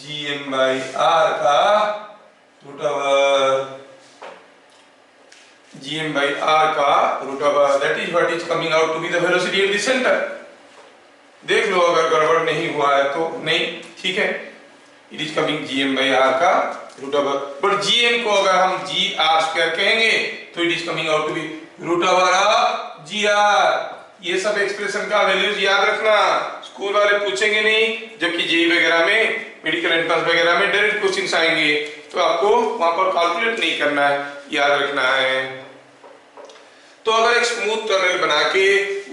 gm/r का रूट ओवर gm/r का root over, that is what is coming out to be the velocity at the centre. देख लो अगर गड़बड़ नहीं हुआ है तो, नहीं ठीक है, इट इज कमिंग gm/r का रूट ओवर, बट gm को अगर हम gr² कहेंगे तो it is coming out to be root over of gr। ये सब एक्सप्रेशन का वैल्यूज याद रखना, स्कूल वाले पूछेंगे नहीं, जबकि जेईई वगैरह में, मेडिकल एंट्रेंस वगैरह में डायरेक्ट क्वेश्चंस आएंगे, तो आपको वहां पर कैलकुलेट नहीं करना है, याद रखना है। तो अगर एक स्मूथ टनल बना के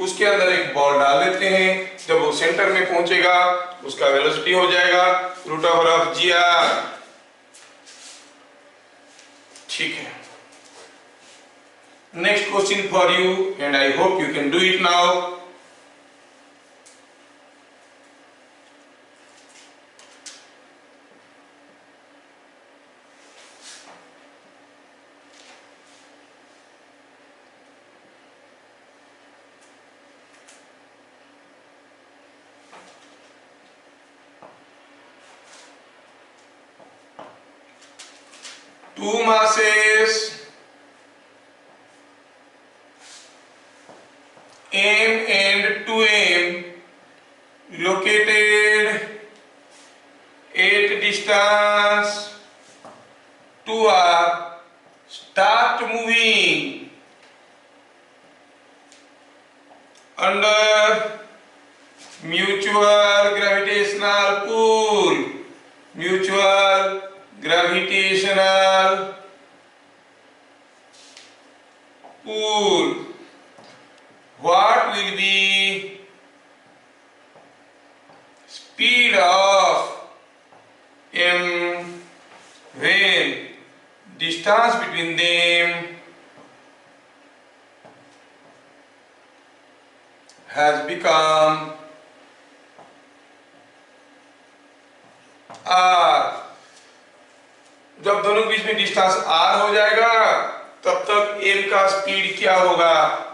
उसके अंदर एक बॉल डाल देते हैं, जब वो सेंटर में पहुंचेगा उसका वेलोसिटी हो जाएगा रूट ओवर ऑफ gr। ठीक है, next question for you and I hope you can do it now. Two masses M and 2M located at distance 2r start moving under mutual gravitational pull, mutual gravitational pull. What will be speed of m when distance between them has become r? जब दोनों के बीच में distance r हो जाएगा तब तक m का speed क्या होगा,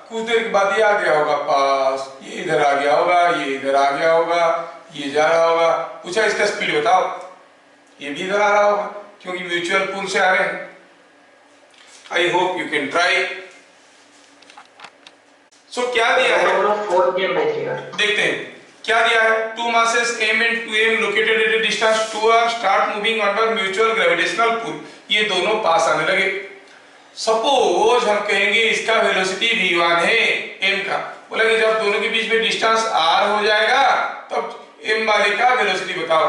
कुछ देर के बाद ये आ गया होगा पास, ये इधर आ गया होगा, ये इधर आ गया होगा, ये जा रहा होगा। पूछा इसका स्पीड बताओ, ये भी इधर आ रहा होगा क्योंकि म्यूचुअल पुल से आ रहे हैं। I hope you can try. So क्या दिया है, देखते हैं क्या दिया है। Two masses m and 2m located at a distance 2r start moving under mutual gravitational pull। ये दोनों पास आने लगे। सपोज हम कहेंगे इसका वेलोसिटी v1 है m का, बोला कि जब दोनों के बीच में डिस्टेंस r हो जाएगा तब वाले का वेलोसिटी बताओ।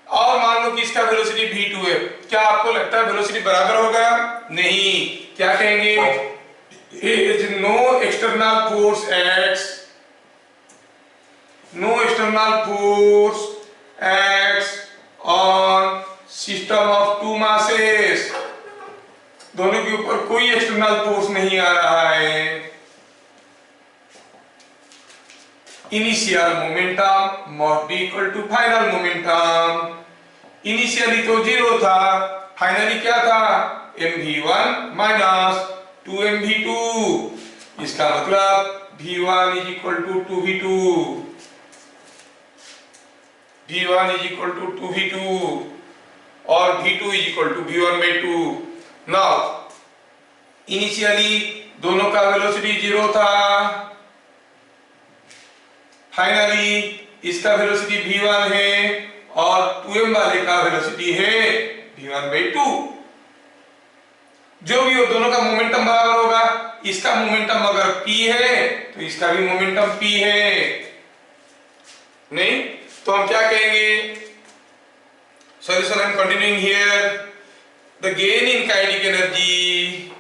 और मान लो कि इसका वेलोसिटी v2 है, क्या आपको लगता है वेलोसिटी बराबर होगा? नहीं, क्या कहेंगे? Is no external force acts, no external force acts on system of two masses, दोनों के ऊपर कोई एक्सटर्नल फोर्स नहीं आ रहा है। Initial momentum must be equal to final momentum. Initially तो 0 था, फाइनली क्या था? mv1 minus 2mv2। इसका मतलब v1 is equal to 2v2, v1 is equal to 2v2 और v2 is equal to v1/2। Now initially दोनों का वेलोसिटी 0 था, फाइनली इसका वेलोसिटी v1 है और 2m वाले का वेलोसिटी है v1/2। जो भी हो, दोनों का मोमेंटम बराबर होगा। इसका मोमेंटम अगर p है तो इसका भी मोमेंटम p है। नहीं तो हम क्या कहेंगे? Solution I am continuing here. The gain in kinetic energy,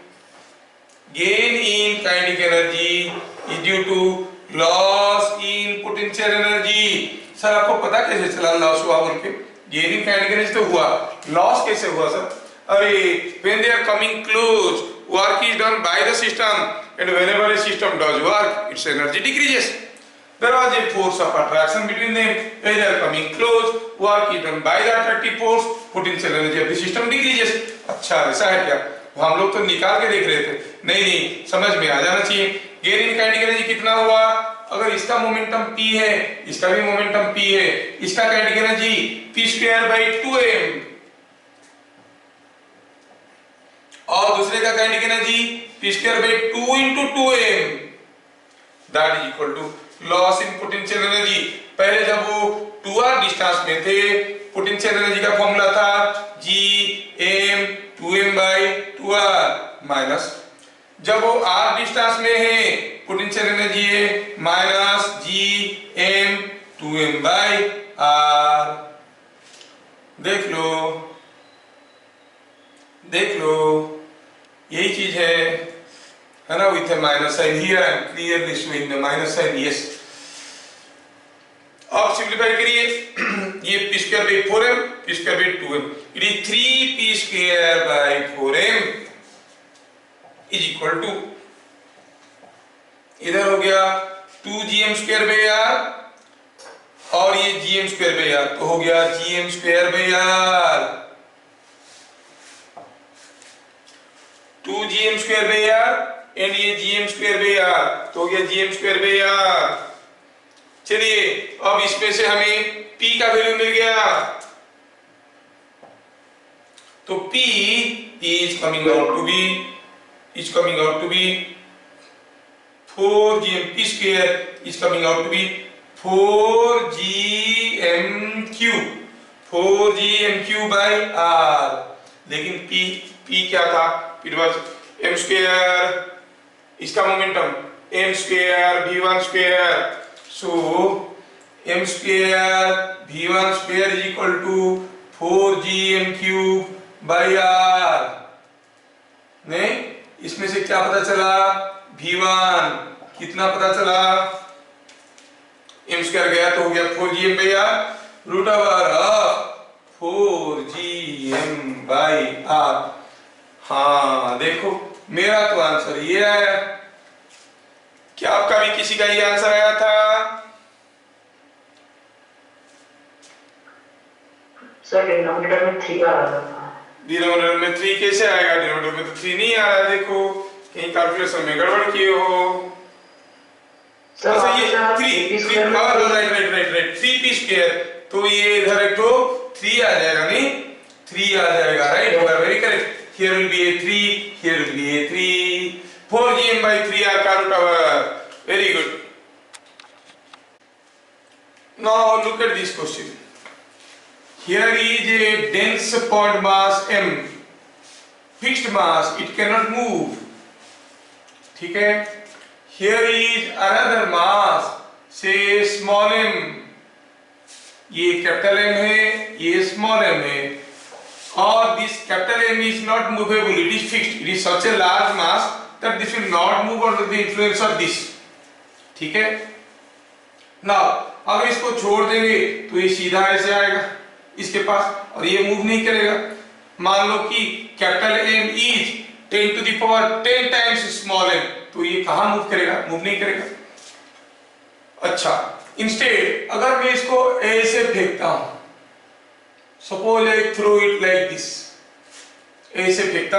gain in kinetic energy is due to loss in potential energy. Sir आपको पता कैसे चला लॉस हुआ बोल के? गेन इन काइनेटिक एनर्जी तो हुआ, लॉस कैसे हुआ सर? अरे when they are coming close, work is done by the system and whenever a system does work, its energy decreases. There was a force of attraction between them. When they are coming close, work is done by the attractive force, potential energy of the system decreases. अच्छा ऐसा है क्या? हम लोग तो निकाल के देख रहे थे। नहीं नहीं, समझ में आ जाना चाहिए। गेन इन काइनेटिक एनर्जी कितना हुआ? अगर इसका मोमेंटम p है, इसका भी मोमेंटम p है, इसका काइनेटिक एनर्जी p²/2m और दूसरे का kinetic energy p²/2 × 2m, that is equal to loss in potential energy. पहले जब वो 2r डिस्टेंस में थे, पोटेंशियल एनर्जी का फॉर्मूला था Gm 2m/2r माइनस, जब वो r डिस्टेंस में है, पोटेंशियल एनर्जी है माइनस Gm 2m/r। देख लो देख लो, यही चीज है ना? With minus sign here I am clearly showing the minus sign. Yes, अब सिंपलीफाई करिए। ये p²/4m, p²/2m, it is 3p²/4m is equal to, इधर हो गया 2gm²/r और ये gm²/r, तो हो गया gm²/r, 2gm²/r एंड ये gm²/r, तो हो गया gm²/r। चलिए अब इसमें से हमें p का वैल्यू मिल गया, तो p is coming out to be 4gm, p² is coming out to be 4gm³ लेकिन p क्या था? इट वाज m², इसका momentum m² v1², so m² v1² is equal to 4gm³ नहीं, इसमें से क्या पता चला? v1 कितना पता चला? m² गया तो हो गया 4gm/r √4gm/r। हाँ देखो, मेरा तो आंसर ये आया। क्या आपका भी किसी का ये आंसर आया था? सर डिनोमिनेटर में 3 आ रहा था। डिनोमिनेटर में 3 कैसे आएगा? डिनोमिनेटर में तो 3 नहीं आ रहा। देखो कहीं कैलकुलेशन में गड़बड़ किए हो। अच्छा ये 3 राइट 3p², तो ये इधर एक तो 3 आ जाएगा, नहीं 3 आ जाएगा, right? You are very correct. Here will be a 3, here will be a 3, 4gm/3r का √. Very good. Now look at this question. Here is a dense point mass m, fixed mass, it cannot move. ठीक है? Here is another mass, say small m, ये capital M है, ये small m है, और this capital M is not movable, it is fixed, it is such a large mass that this will not move under the influence of this. ठीक है ना, अगर इसको छोड़ देंगे तो ये सीधा ऐसे आएगा इसके पास और ये मूव नहीं करेगा। मान लो कि capital M is 10 to the power 10 times small m, तो ये कहां मूव करेगा? मूव नहीं करेगा। अच्छा, इंस्टेड अगर मैं इसको ऐसे फेंकता हूं, suppose I throw it like this, ऐसे फेंकता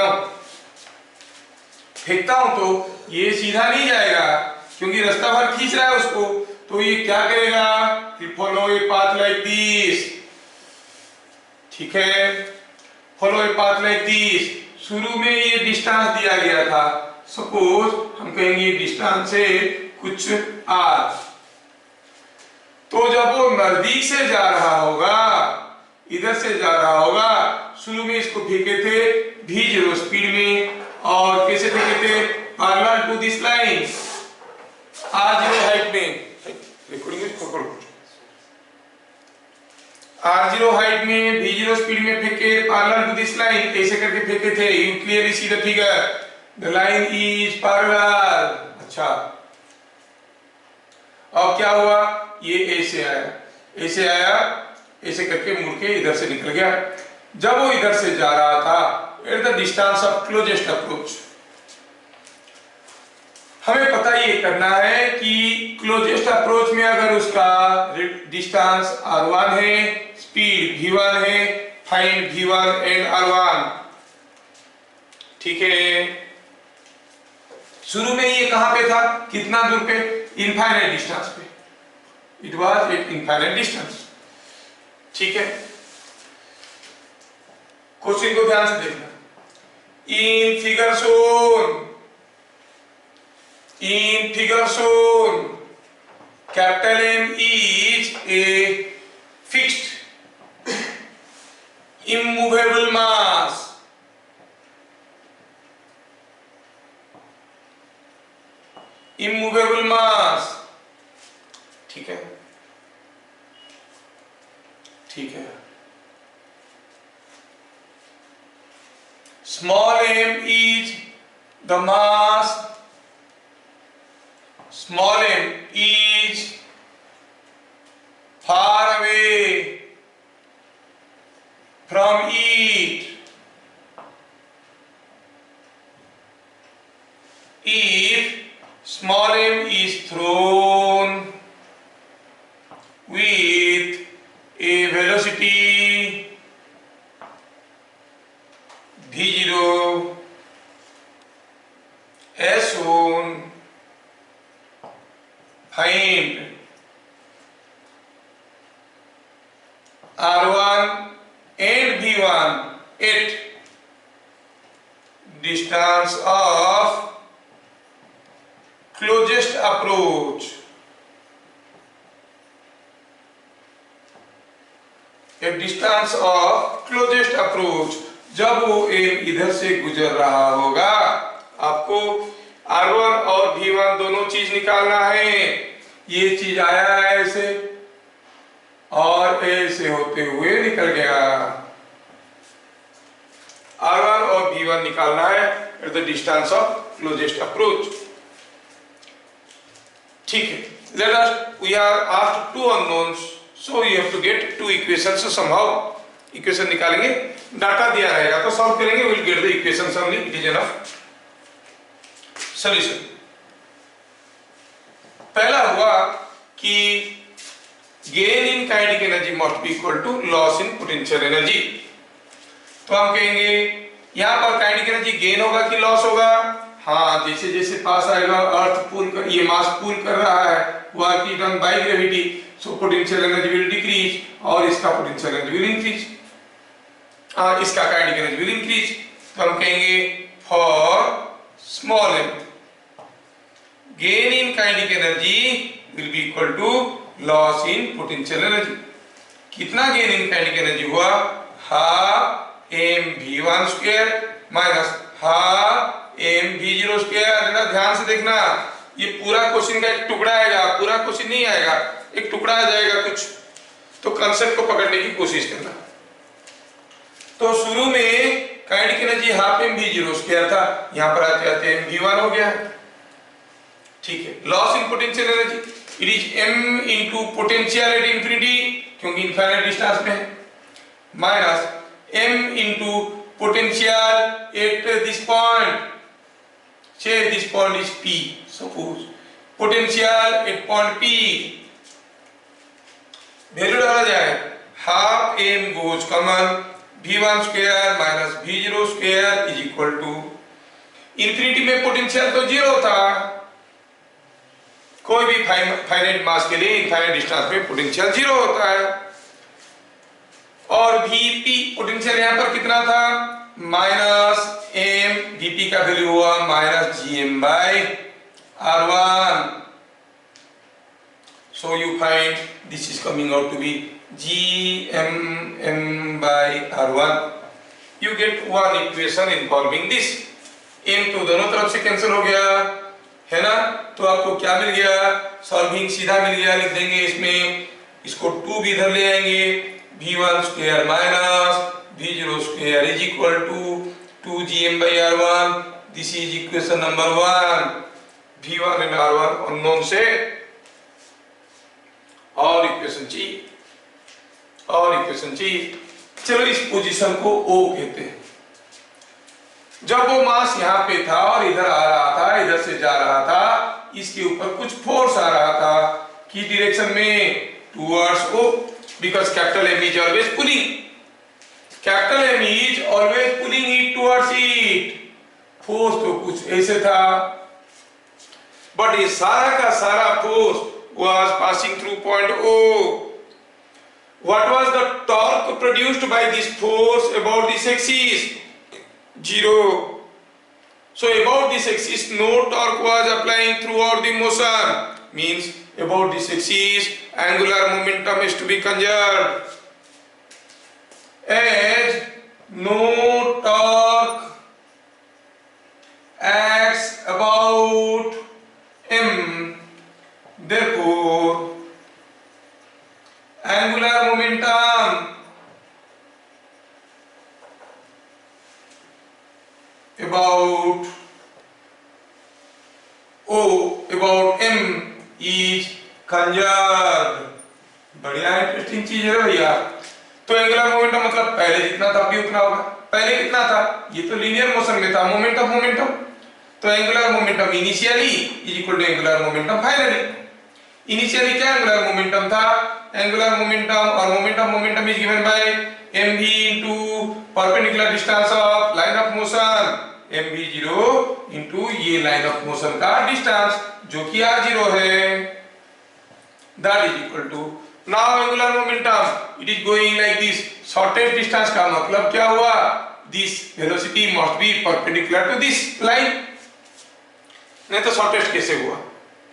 हूं तो ये सीधा नहीं जाएगा क्योंकि रास्ता भर खींच रहा है उसको, तो ये क्या करेगा? Follow a path like this. ठीक है, follow a path like this. शुरू में ये डिस्टेंस दिया गया था, सपोज हम कहेंगे डिस्टेंस है कुछ r, तो जब वो नजदीक से जा रहा होगा, इधर से जा रहा होगा, शुरू में इसको फेंके थे v0 स्पीड में, और कैसे फेंके थे? Parallel to this line, r0 height में, रिकॉर्डिंग पकड़ो, r0 हाइट में v0 स्पीड में फेंके पैरेलल टू दिस लाइन, ऐसे करके फेंके थे। You clearly see the figure, the line is parallel. अच्छा, अब क्या हुआ? ये ऐसे आया, ऐसे करके मुड़ के इधर से निकल गया। जब वो इधर से जा रहा था at the distance of closest approach, हमें पता ये करना है कि क्लोजेस्ट अप्रोच में अगर उसका डिस्टेंस r1 है, स्पीड v1 है, फाइंड v1 एंड r1। ठीक है, शुरू में ये कहां पे था? कितना दूर पे? इनफाइनाइट डिस्टेंस पे, it was at infinite distance. ठीक है, क्वेश्चन को ध्यान से देखना। In figure shown capital M is a fixed immovable mass, ठीक है, small m is the mass, small m is far away from it if small m is thrown with a velocity v0 as shown, find r1 and v1 at distance of closest approach, at distance of closest approach। जब वो M इधर से गुजर रहा होगा, आपको r1 और v1 दोनों चीज निकालना है। ये चीज आया है ऐसे और ऐसे होते हुए निकल गया। r1 और v1 निकालना है at the distance of closest approach. ठीक है, let us, we are asked two unknowns, so you have to get two equations somehow। Equation निकालेंगे, डाटा दिया रहेगा तो सॉल्व करेंगे, we'll get the equations only, it is enough solution। पहला हुआ कि gain in kinetic energy must be equal to loss in potential energy। तो हम कहेंगे यहाँ पर काइनेटिक एनर्जी गेन होगा कि लॉस होगा? हाँ, जैसे जैसे पास आएगा अर्थ पुल कर, ये मास पुल कर रहा है, work is done by gravity, so potential energy will decrease और इसका पोटेंशियल एनर्जी विल इंक्रीज, इसका काइनेटिक एनर्जी विल इंक्रीज। तो हम कहेंगे for small m gain in kinetic energy will be equal to loss in potential energy. कितना gain in kinetic energy हुआ? Half m v1 square minus half m v0 square. जरा ध्यान से देखना, ये पूरा क्वेश्चन का एक टुकड़ा आएगा, पूरा क्वेश्चन नहीं आएगा, एक टुकड़ा आ जाएगा कुछ। तो कंसेप्ट को पकड़ने की कोशिश करना। तो शुरू में kinetic energy half mv0 square था, यहां पर आते आते mv1 हो गया। ठीक है, loss in potential energy it is m into potential at infinity, क्योंकि इनफाइनाइट डिस्टेंस में है, minus m into potential at this point, say this point is p, suppose potential at point p, value डाला जाए half m goes common, v1 square minus v0 square is equal to, infinity में potential तो zero था, कोई भी finite mass के लिए infinite distance में पोटेंशियल जीरो होता है, और vp पोटेंशियल यहां पर कितना था माइनस m, vp का वैल्यू हुआ minus gm by r1, so you find this is coming out to be gmm by r1, you get one equation involving this, m तो दोनों तरफ से कैंसिल हो गया है ना, तो आपको क्या मिल गया, सॉल्विंग सीधा मिल गया, लिख देंगे इसमें, इसको 2 भी इधर ले आएंगे, v1 square minus v0 square is equal to 2gm by r1, this is equation number 1, v1 and r1 unknown से, और इक्वेशन चाहिए, और इक्वेशन चाहिए। चलो इस पोजीशन को O कहते हैं। जब वो मास यहाँ पे था और इधर आ रहा था, इधर से जा रहा था, इसके ऊपर कुछ फोर्स आ रहा था की डायरेक्शन में towards O, because capital M is always pulling, capital M is always pulling it towards it, force तो कुछ ऐसे था, बट ये सारा का सारा force was passing through point O. What was the torque produced by this force about this axis? 0. So about this axis no torque was applying throughout the motion, means about this axis angular momentum is to be conserved, as no torque acts about M, therefore angular momentum about O, about M is conserved। बढ़िया interesting चीज है भैया। तो angular momentum मतलब पहले जितना था अभी उतना होगा, पहले कितना था, ये तो लीनियर मोशन में था, मोमेंटम, तो angular momentum initially is equal to angular momentum finally. Initially क्या एंगुलर मोमेंटम था, एंगुलर मोमेंटम और momentum is given by mv into perpendicular distance of line of motion, mv0 into ये line of motion का distance जो कि r0 है, that is equal to, now angular momentum it is going like this, shortest distance का मतलब क्या हुआ, this velocity must be perpendicular to this line, नहीं तो शॉर्टेस्ट कैसे हुआ,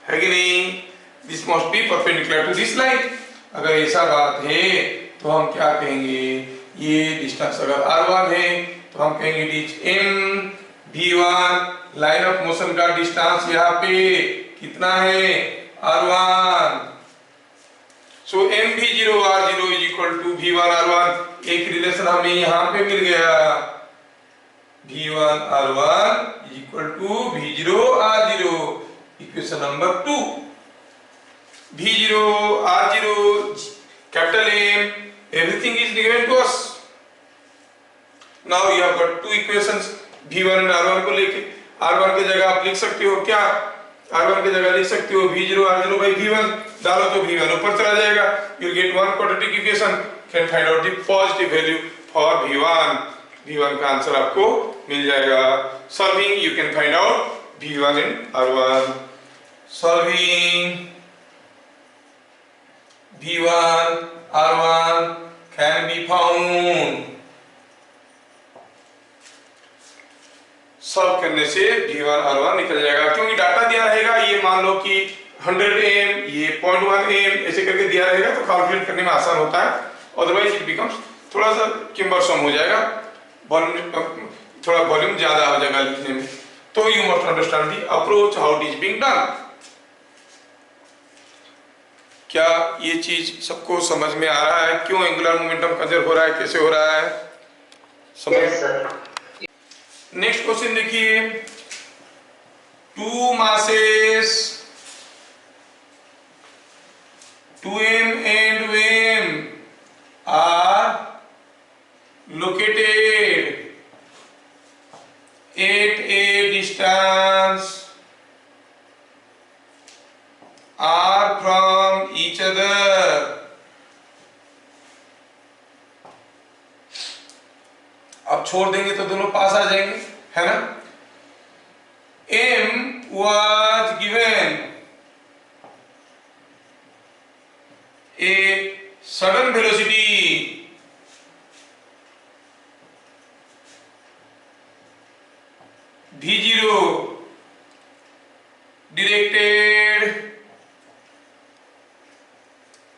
है कि नहीं, this must be perpendicular to this line. अगर ऐसा बात है तो हम क्या कहेंगे, ये डिस्टेंस अगर r1 है तो हम कहेंगे it is m v1, line of motion का डिस्टेंस यहाँ पे कितना है r1, so mv0 r0 is equal to v1 r1, एक रिलेशन हमें यहाँ पे मिल गया, v1 r1 is equal to v0 r0, equation number 2, v0 r0 capital M, everything is given to us। now you have got two equations, v1 and r1 को लेके, r1 की जगह आप लिख सकते हो क्या, r1 की जगह लिख सकते हो v0 r0 by v1, डालो तो v1 ऊपर चला जाएगा, you get one quadratic equation, can find out the positive value for v1, v1 का आंसर आपको मिल जाएगा। Solving you can find out v1 and r1, solving v1 r1 can be found, solve करने से v1 r1 निकल जाएगा, क्योंकि data दिया रहेगा, ये मान लो कि 100m, ये 0.1m ऐसे करके दिया रहेगा तो कैलकुलेट करने में आसान होता है, अदरवाइज इट बिकम्स थोड़ा सा किम्बरसम हो जाएगा, थोड़ा वॉल्यूम ज्यादा हो जाएगा लिखने में, तो you must understand the approach how it is being done. क्या ये चीज सबको समझ में आ रहा है? क्यों एंगुलर मोमेंटम कंजर्व हो रहा है, कैसे हो रहा है, समझ? Yes sir. नेक्स्ट क्वेश्चन देखिए, to masses 2m and m are located at a distance r from each other. अब छोड़ देंगे तो दोनों पास आ जाएंगे, है ना? m was given a sudden velocity v0 directed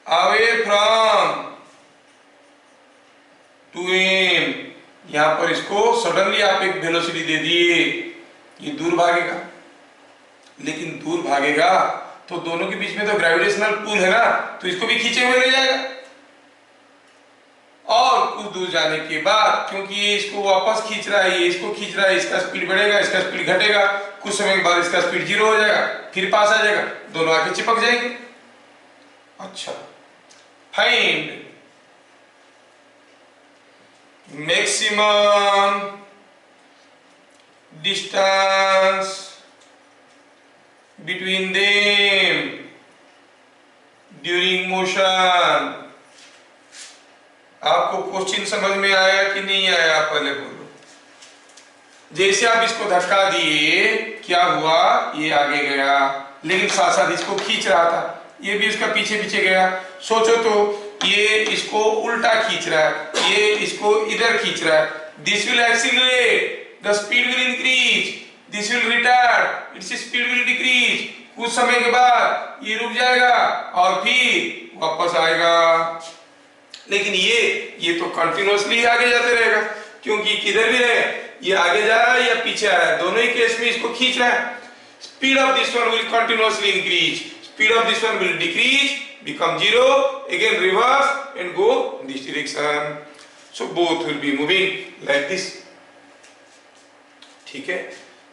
away from 2m। यहां पर इसको सडनली आप एक वेलोसिटी दे दिए, ये दूर भागेगा, लेकिन दूर भागेगा तो दोनों के बीच में तो ग्रेविटेशनल पुल है ना, तो इसको भी खींचे हुए ले जाएगा। और कुछ दूर जाने के बाद, क्योंकि ये इसको वापस खींच रहा है, ये इसको खींच रहा है, इसका स्पीड बढ़ेगा, इसका स्पीड घटेगा, कुछ समय के बाद इसका स्पीड 0 हो जाएगा, फिर पास आ जाएगा, दोनों आके चिपक जाएंगे। अच्छा, find maximum distance between them during motion। आपको क्वेश्चन समझ में आया कि नहीं आया, आप पहले बोलो। जैसे आप इसको धक्का दिए, क्या हुआ, ये आगे गया, लेकिन साथ साथ इसको खींच रहा था, ये भी इसका पीछे पीछे गया। सोचो तो, ये इसको उल्टा खींच रहा है, ये इसको इधर खींच रहा है। This will accelerate, the speed will increase, this will retard, its speed will decrease. कुछ समय के बाद ये रुक जाएगा और फिर वापस आएगा। लेकिन ये तो कंटिन्यूअसली आगे जाते रहेगा, क्योंकि किधर भी रहे, ये आगे जा रहा है या पीछे आ रहा है, दोनों ही केस में इसको खींच रहा है। Speed of this one will continuously increase, speed of this one will decrease, become 0, again reverse and go in this direction. So both will be moving like this. ठीक है,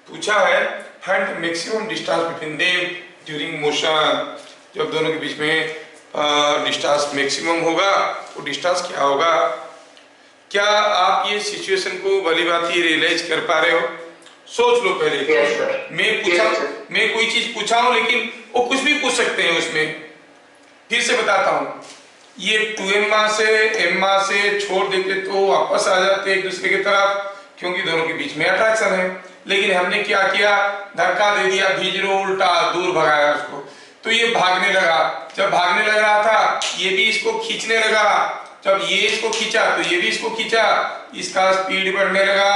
पूछा है find maximum distance between them during motion। जब दोनों के बीच में distance maximum होगा तो डिस्टेंस क्या होगा? क्या आप ये सिचुएशन को भली बात ही रियलाइज कर पा रहे हो? सोच लो पहले। yes, sir. मैं कोई चीज पूछा हूं, लेकिन वो कुछ भी पूछ सकते हैं उसमें। फिर से बताता हूं, ये 2m मास है, m मास है, छोड़ देते तो वापस आ जाते एक दूसरे की तरफ, क्योंकि दोनों के बीच में अट्रैक्शन है। लेकिन हमने क्या किया, धक्का दे दिया, v0 उल्टा दूर भगाया उसको, तो ये भागने लगा। जब भागने लग रहा था, ये भी इसको खींचने लगा, जब ये इसको खींचा तो ये भी इसको खींचा, इसका स्पीड बढ़ने लगा,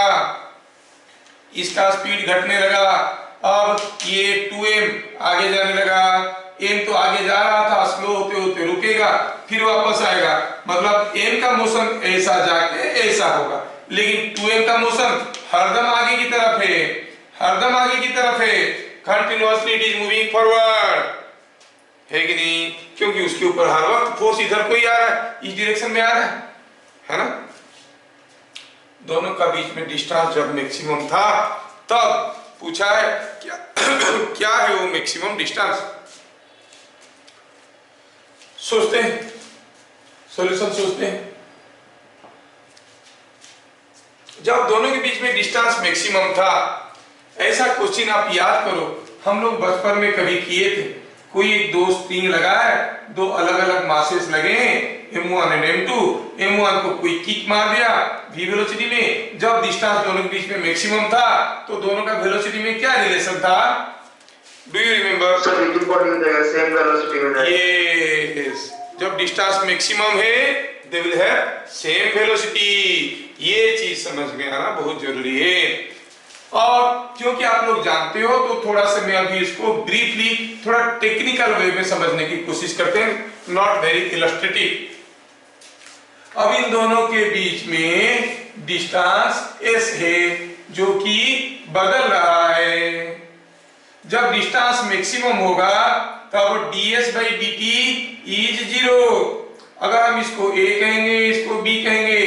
इसका स्पीड घटने लगा। अब ये 2m आगे जाने लगा, m तो आगे जा रहा था, स्लो होते होते रुकेगा, फिर वापस आएगा, मतलब m का मोशन ऐसा जाके ऐसा होगा, लेकिन 2m का मोशन हरदम आगे की तरफ है, हरदम आगे की तरफ है, continuously it is moving forward, है कि नहीं? क्योंकि उसके ऊपर हर वक्त फोर्स इधर को ही आ रहा है, इस डायरेक्शन में आ रहा है ना? दोनों का बीच में डिस्टेंस जब मैक्सिमम था, तब पूछा है क्या क्या है वो मैक्सिमम डिस्टेंस। सोचते हैं, सॉल्यूशन सोचते हैं। जब दोनों के बीच में डिस्टेंस मैक्सिमम था, ऐसा क्वेश्चन आप याद करो, हम लोग बचपन में कभी किए थे। कोई एक दो स्प्रिंग लगा है, दो अलग अलग मासेस लगे हैं, m1 और m2, m1 को कोई किक मार दिया v वेलोसिटी में, जब डिस्टेंस दोनों के बीच में मैक्सिमम था, तो दोनों का वेलोसिटी में क्या रिलेशन था? Do you remember? Same velocity में। यस, जब डिस्टेंस मैक्सिमम है, they will have same velocity. ये चीज समझ में आना बहुत जरूरी है। और क्योंकि आप लोग जानते हो, तो थोड़ा सा मैं अभी इसको ब्रीफली थोड़ा टेक्निकल वे में समझने की कोशिश करते हैं, नॉट वेरी इलस्ट्रेटिव। अब इन दोनों के बीच में डिस्टेंस s है, जो कि बदल रहा है। जब डिस्टेंस मैक्सिमम होगा, तब ds by dt इज 0। अगर हम इसको a कहेंगे, इसको b कहेंगे,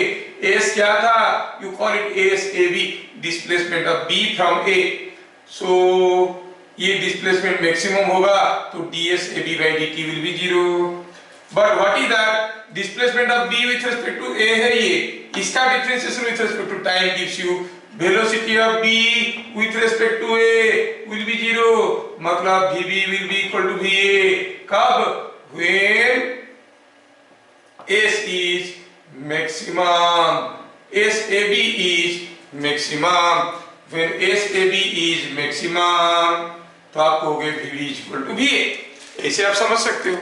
s क्या था, you call it as ab, displacement of b from a। So ये डिस्प्लेसमेंट मैक्सिमम होगा तो ds ab by dt will be 0। But what is that, displacement of b with respect to a है ये, इसका differentiation with respect to time gives you velocity of b with respect to a will be 0, मतलब vb will be equal to va। कब, when s is maximum, sab is maximum, when sab is maximum तो आपको हो गया vb equal to va। ऐसे आप समझ सकते हो।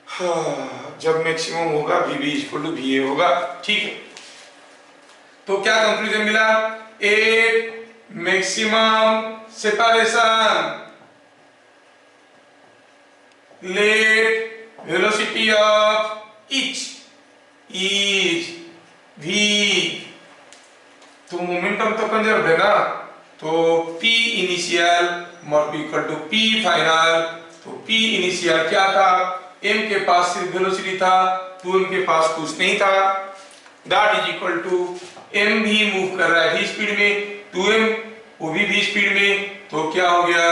हाँ, जब मैक्सिमम होगा vb इक्वल टू va होगा, ठीक है। तो क्या कंक्लूजन मिला, at maximum separation let velocity of each is v, तो मोमेंटम तो कंजर्व है ना, तो p initial must be equal to p final. तो p इनिशियल क्या था, m के पास सिर्फ वेलोसिटी था, 2m के पास कुछ नहीं था, that is equal to m भी मूव कर रहा है v स्पीड में, 2m वो भी v स्पीड में, तो क्या हो गया,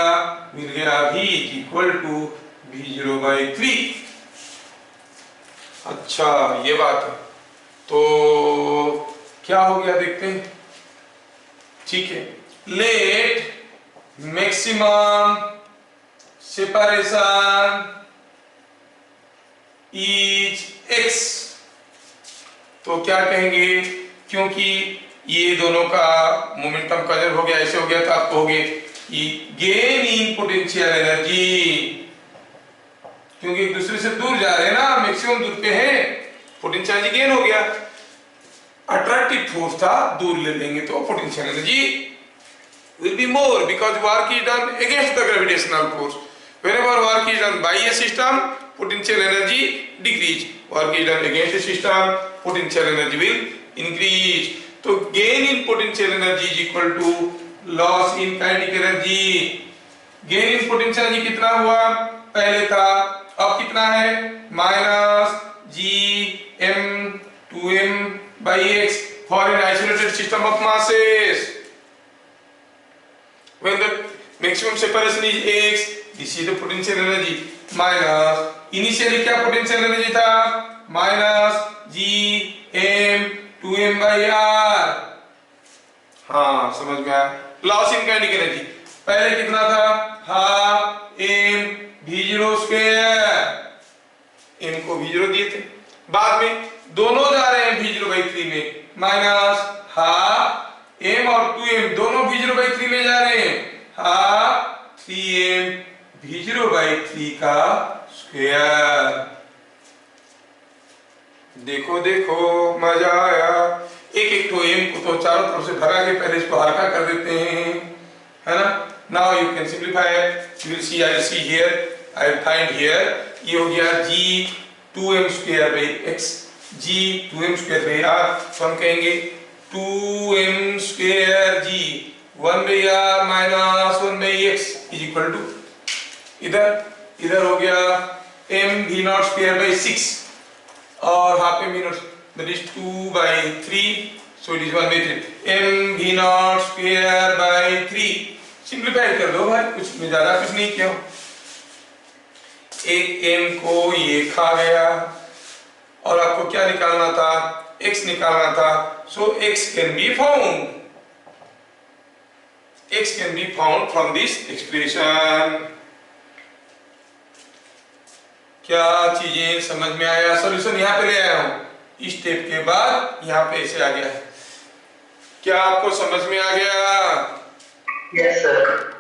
मिल गया v equal to v0 by 3। अच्छा ये बात है, तो क्या हो गया देखते हैं, ठीक है। Let maximum separation is x, तो क्या कहेंगे, क्योंकि ये दोनों का मोमेंटम कंजर्व हो गया, ऐसे हो गया, तो आप कहोगे कि गेन इन पोटेंशियल एनर्जी, क्योंकि एक दूसरे से दूर जा रहे हैं ना, मैक्सिमम दूर पे है, पोटेंशियल एनर्जी गेन हो गया। अट्रैक्टिव फोर्स था, दूर ले लेंगे तो potential energy will be more because work is done against the gravitational force. Whenever work is done by a system, potential energy decrease. Work is done against a system, potential energy will increase. तो gain in potential energy is equal to loss in kinetic energy. Gain in potential energy कितना हुआ, पहले था, अब कितना है, minus G M 2m by x for an isolated system of masses. When the maximum separation is x, this is the potential energy, minus initially क्या potential energy था, minus G M 2m by r। हाँ समझ में आया। Loss in kinetic energy पहले कितना था, half m v0 square, m को v0 दिए थे, बाद में दोनों जा रहे हैं v0 by 3 में, माइनस हाफ m और 2m दोनों v0 by 3 में जा रहे हैं, हाफ 3m v0 by 3 का स्क्वायर। देखो देखो मजा आया। एक एक तो m को तो चारों तरफ से भगा के पहले इसको हल्का कर देते हैं, है ना। Now you can simplify, you will see, I will see here, I will find here, ये हो गया g 2m square by x, g 2m square by r, तो हम कहेंगे 2m square g 1 by r minus 1 by x is equal to, इधर हो गया m v naught square by 6 और half m v naught, that is 2 by 3, so it is 1 by 3, m v naught square by 3। Simplify कर दो भाई, कुछ में ज्यादा कुछ नहीं किया, एक m को ये खा गया और आपको क्या निकालना था, x निकालना था, so x can be found from this expression। क्या चीजें समझ में आया, सॉल्यूशन यहाँ पे ले आया हूँ, इस स्टेप के बाद यहाँ पे ऐसे आ गया है, क्या आपको समझ में आ गया? Yes sir.